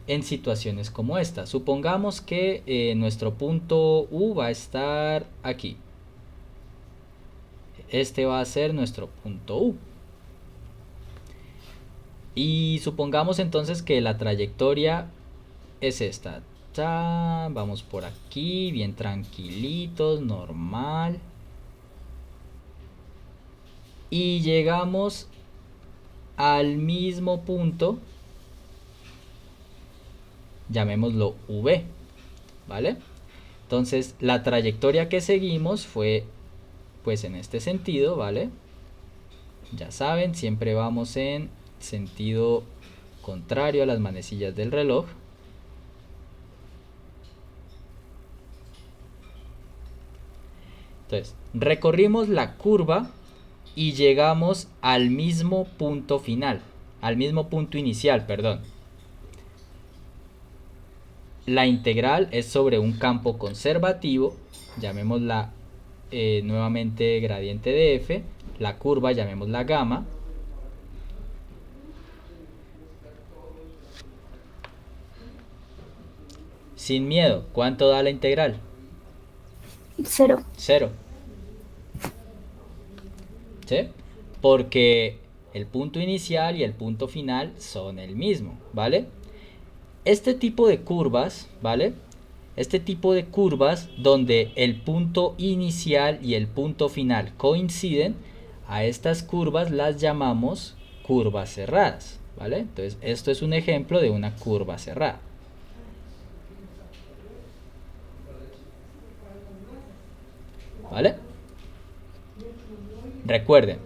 en situaciones como esta? Supongamos que nuestro punto U va a estar aquí. Este va a ser nuestro punto U. Y supongamos entonces que la trayectoria es esta. Vamos por aquí, bien tranquilitos, normal. Y llegamos al mismo punto, llamémoslo V, ¿vale? Entonces la trayectoria que seguimos fue pues en este sentido, ¿vale? Ya saben, siempre vamos en sentido contrario a las manecillas del reloj. Entonces, recorrimos la curva y llegamos al mismo punto final, al mismo punto inicial, perdón. La integral es sobre un campo conservativo, llamémosla nuevamente gradiente de f, la curva llamémosla gamma. Sin miedo, ¿cuánto da la integral? 0. 0. ¿Sí? Porque el punto inicial y el punto final son el mismo, ¿vale? Este tipo de curvas, ¿vale? Este tipo de curvas donde el punto inicial y el punto final coinciden, a estas curvas las llamamos curvas cerradas, ¿vale? Entonces, esto es un ejemplo de una curva cerrada. ¿Vale? Recuerden,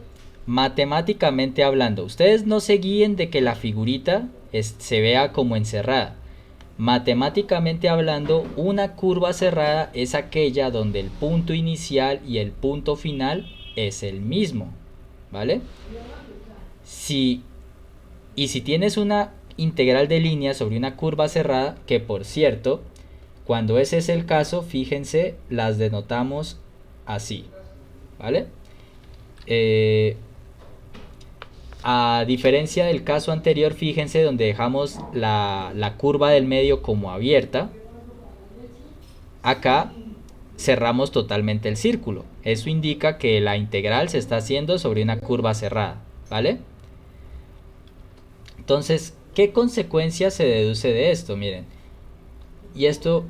matemáticamente hablando, ustedes no se guíen de que la figurita se vea como encerrada. Matemáticamente hablando, una curva cerrada es aquella donde el punto inicial y el punto final es el mismo, ¿vale? Si tienes una integral de línea sobre una curva cerrada, que por cierto, cuando ese es el caso, fíjense, las denotamos así, ¿vale? A diferencia del caso anterior, fíjense donde dejamos la curva del medio como abierta. Acá cerramos totalmente el círculo. Eso indica que la integral se está haciendo sobre una curva cerrada, ¿vale? Entonces, ¿qué consecuencia se deduce de esto? Miren, y esto,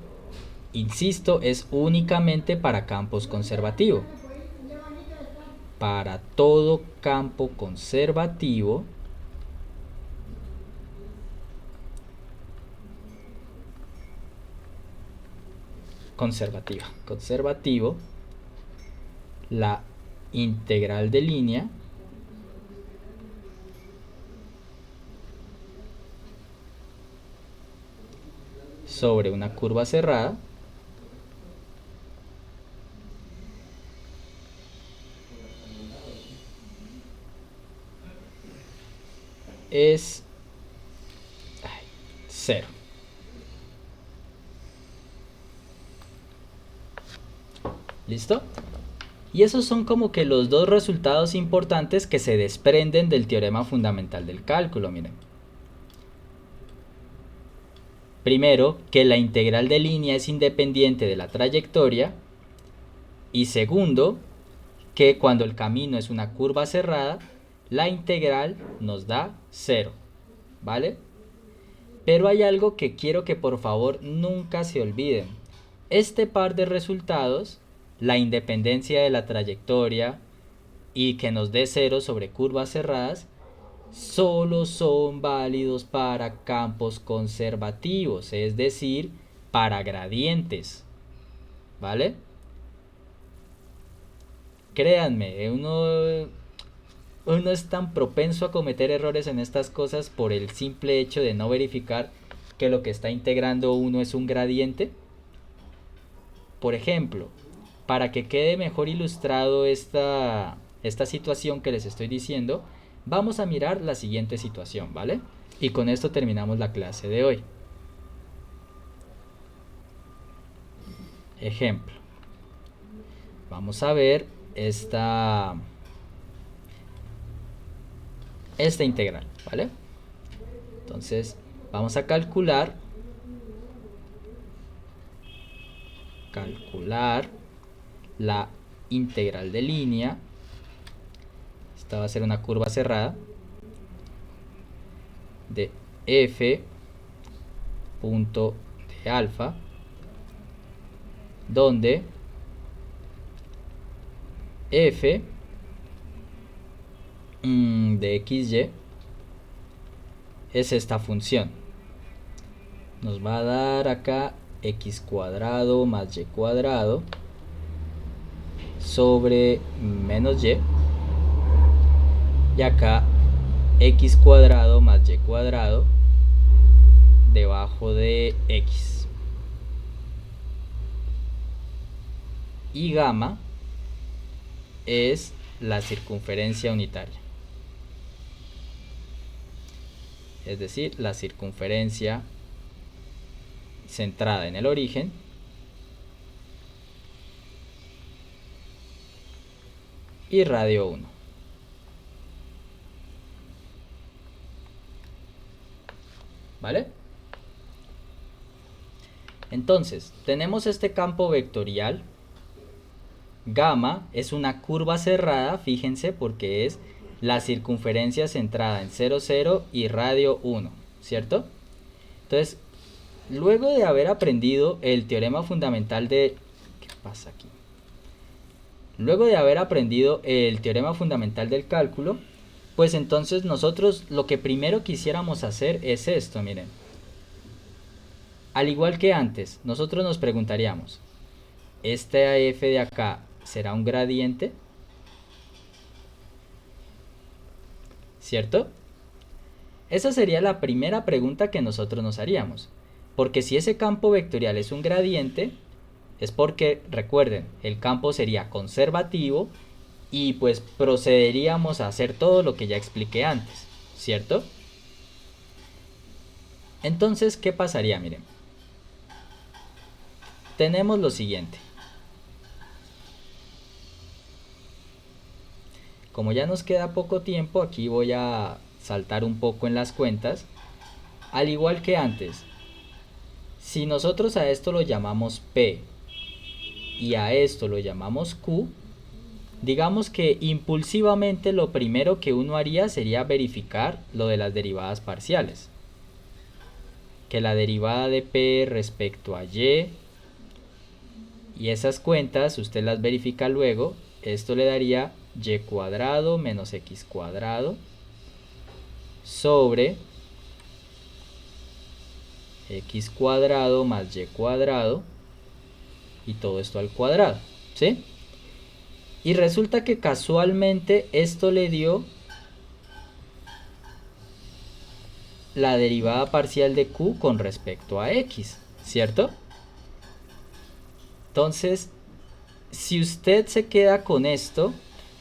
insisto, es únicamente para campos conservativos. Para todo campo conservativo, conservativo, la integral de línea sobre una curva cerrada es 0. ¿Listo? Y esos son como que los dos resultados importantes que se desprenden del teorema fundamental del cálculo, miren. Primero, que la integral de línea es independiente de la trayectoria. Y segundo, que cuando el camino es una curva cerrada, la integral nos da 0, ¿vale? Pero hay algo que quiero que por favor nunca se olviden. Este par de resultados, la independencia de la trayectoria y que nos dé 0 sobre curvas cerradas, solo son válidos para campos conservativos, es decir, para gradientes, ¿vale? Créanme, uno es tan propenso a cometer errores en estas cosas por el simple hecho de no verificar que lo que está integrando uno es un gradiente. Por ejemplo, para que quede mejor ilustrado esta situación que les estoy diciendo, Vamos a mirar la siguiente situación, ¿vale? Y con esto terminamos la clase de hoy. Ejemplo. Vamos a ver esta integral, ¿vale? Entonces, vamos a calcular la integral de línea. Esta va a ser una curva cerrada de f punto de alfa, donde f de xy es esta función. Nos va a dar acá x cuadrado más y cuadrado sobre menos y acá x cuadrado más y cuadrado debajo de x. Y gamma es la circunferencia unitaria, es decir, la circunferencia centrada en el origen y radio 1. ¿Vale? Entonces, tenemos este campo vectorial. Gamma es una curva cerrada, fíjense, porque es la circunferencia centrada en 0, 0 y radio 1, ¿cierto? Entonces, luego de haber aprendido el teorema fundamental de... ¿Qué pasa aquí? Luego de haber aprendido el teorema fundamental del cálculo, pues entonces nosotros lo que primero quisiéramos hacer es esto, miren. Al igual que antes, nosotros nos preguntaríamos, ¿este f de acá será un gradiente? ¿Cierto? Esa sería la primera pregunta que nosotros nos haríamos. Porque si ese campo vectorial es un gradiente, es porque, recuerden, el campo sería conservativo y pues procederíamos a hacer todo lo que ya expliqué antes, ¿cierto? Entonces, ¿qué pasaría? Miren, tenemos lo siguiente. Como ya nos queda poco tiempo, aquí voy a saltar un poco en las cuentas. Al igual que antes, si nosotros a esto lo llamamos P y a esto lo llamamos Q, digamos que impulsivamente lo primero que uno haría sería verificar lo de las derivadas parciales. Que la derivada de P respecto a Y y esas cuentas usted las verifica luego. Esto le daría y cuadrado menos x cuadrado sobre x cuadrado más y cuadrado y todo esto al cuadrado, ¿sí? Y resulta que casualmente esto le dio la derivada parcial de q con respecto a x, ¿cierto? Entonces, si usted se queda con esto,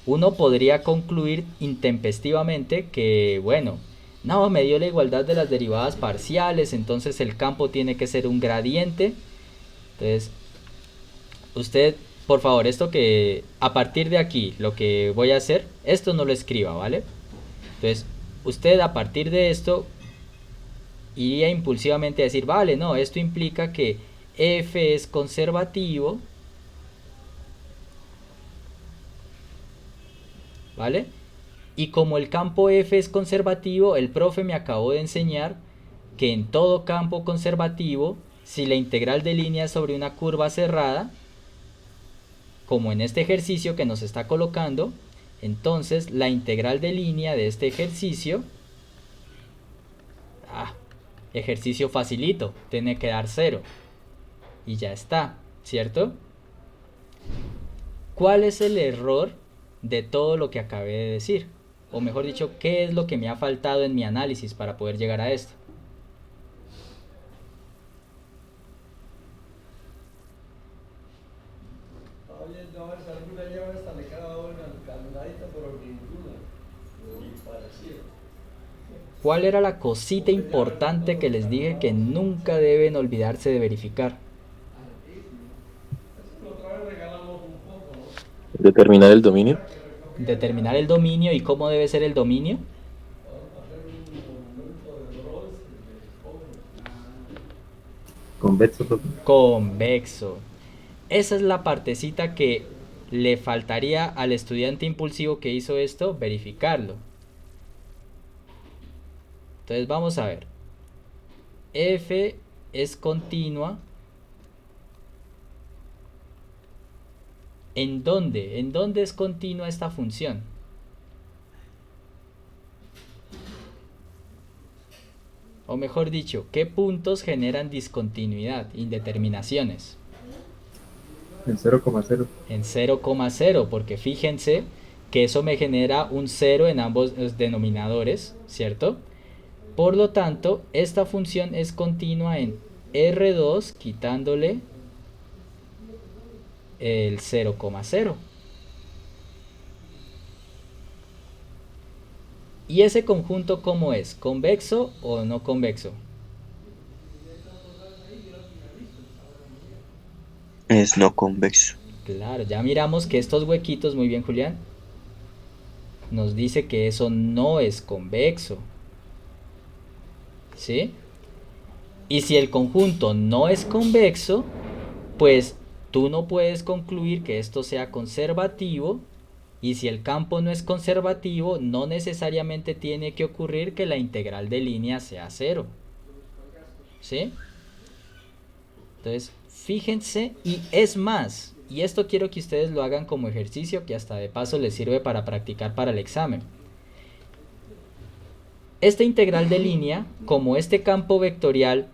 uno podría concluir intempestivamente que, bueno, no, me dio la igualdad de las derivadas parciales, entonces el campo tiene que ser un gradiente. Entonces, usted, por favor, esto que a partir de aquí, lo que voy a hacer, esto no lo escriba, ¿vale? Entonces, usted a partir de esto iría impulsivamente a decir, vale, no, esto implica que f es conservativo, ¿vale? Y como el campo f es conservativo, el profe me acabó de enseñar que en todo campo conservativo, si la integral de línea sobre una curva cerrada, como en este ejercicio que nos está colocando, entonces la integral de línea de este ejercicio, ejercicio facilito, tiene que dar 0 y ya está, ¿cierto? ¿Cuál es el error de todo lo que acabé de decir? O mejor dicho, ¿qué es lo que me ha faltado en mi análisis para poder llegar a esto? ¿Cuál era la cosita importante que les dije que nunca deben olvidarse de verificar? Determinar el dominio. Determinar el dominio. ¿Y cómo debe ser el dominio? Convexo, profe. Convexo. Esa es la partecita que le faltaría al estudiante impulsivo que hizo esto, verificarlo. Entonces vamos a ver. F es continua. ¿En dónde? ¿En dónde es continua esta función? O mejor dicho, ¿qué puntos generan discontinuidad, indeterminaciones? En 0,0. En 0,0, porque fíjense que eso me genera un 0 en ambos denominadores, ¿cierto? Por lo tanto, esta función es continua en R2 quitándole el 0,0. ¿Y ese conjunto cómo es? ¿Convexo o no convexo? Es no convexo. Claro, ya miramos que estos huequitos, muy bien Julián, nos dice que eso no es convexo. ¿Sí? Y si el conjunto no es convexo, pues tú no puedes concluir que esto sea conservativo. Y si el campo no es conservativo, no necesariamente tiene que ocurrir que la integral de línea sea 0. ¿Sí? Entonces, fíjense, y es más, y esto quiero que ustedes lo hagan como ejercicio, que hasta de paso les sirve para practicar para el examen. Esta integral de línea, como este campo vectorial,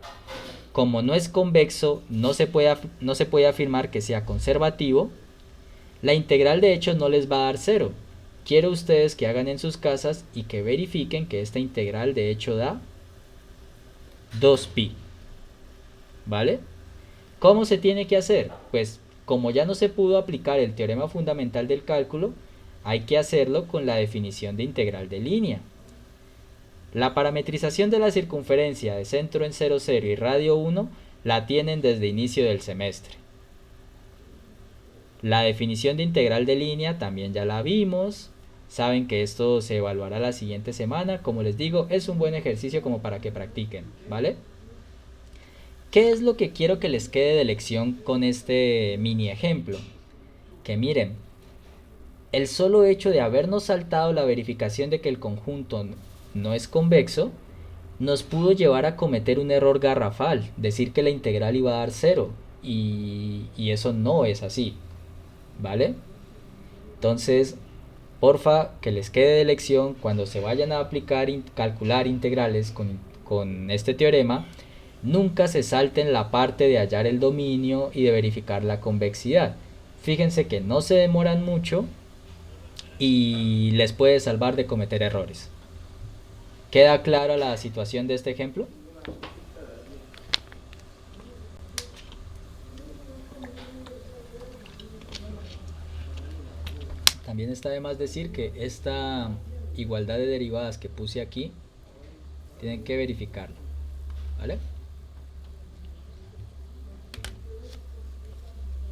como no es convexo, no se puede afirmar que sea conservativo. La integral de hecho no les va a dar 0. Quiero ustedes que hagan en sus casas y que verifiquen que esta integral de hecho da 2pi. ¿Vale? ¿Cómo se tiene que hacer? Pues como ya no se pudo aplicar el teorema fundamental del cálculo, hay que hacerlo con la definición de integral de línea. La parametrización de la circunferencia de centro en 0, 0 y radio 1 la tienen desde inicio del semestre. La definición de integral de línea también ya la vimos. Saben que esto se evaluará la siguiente semana. Como les digo, es un buen ejercicio como para que practiquen, ¿vale? ¿Qué es lo que quiero que les quede de lección con este mini ejemplo? Que miren, el solo hecho de habernos saltado la verificación de que el conjunto no es convexo nos pudo llevar a cometer un error garrafal, decir que la integral iba a dar 0, y eso no es así. ¿Vale? Entonces, porfa, que les quede de lección cuando se vayan a aplicar calcular integrales con este teorema, nunca se salten la parte de hallar el dominio y de verificar la convexidad. Fíjense que no se demoran mucho y les puede salvar de cometer errores. ¿Queda clara la situación de este ejemplo? También está de más decir que esta igualdad de derivadas que puse aquí, tienen que verificarlo, ¿vale?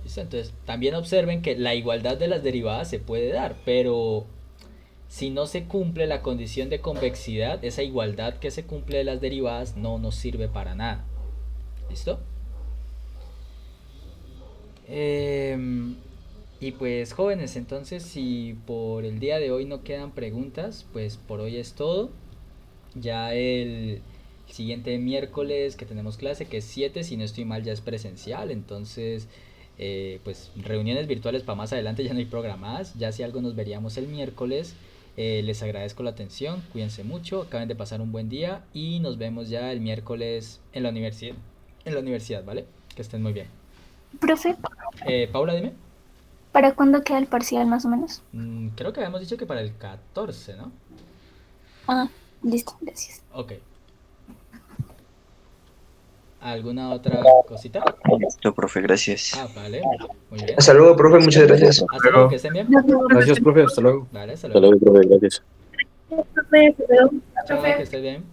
¿Listo? Entonces, también observen que la igualdad de las derivadas se puede dar, pero si no se cumple la condición de convexidad, esa igualdad que se cumple de las derivadas no nos sirve para nada. ¿Listo? Y pues jóvenes, entonces si por el día de hoy no quedan preguntas, pues por hoy es todo. Ya el siguiente miércoles que tenemos clase, que es 7, si no estoy mal ya es presencial, entonces pues reuniones virtuales para más adelante ya no hay programadas. Ya si algo nos veríamos el miércoles. Les agradezco la atención, cuídense mucho, acaben de pasar un buen día y nos vemos ya el miércoles en la universidad, ¿vale? Que estén muy bien. Profe, Paula, dime. ¿para cuándo queda el parcial más o menos? Creo que habíamos dicho que para el 14, ¿no? Ah, listo, gracias. Ok. ¿Alguna otra cosita? Listo, profe, gracias. Ah, vale, muy bien. Hasta luego, profe, muchas gracias. Hasta luego, que estén bien. Gracias, profe, hasta luego. Vale, hasta Hasta luego. luego, profe, gracias. Profe, hasta luego. Chao, que Profe. estés bien.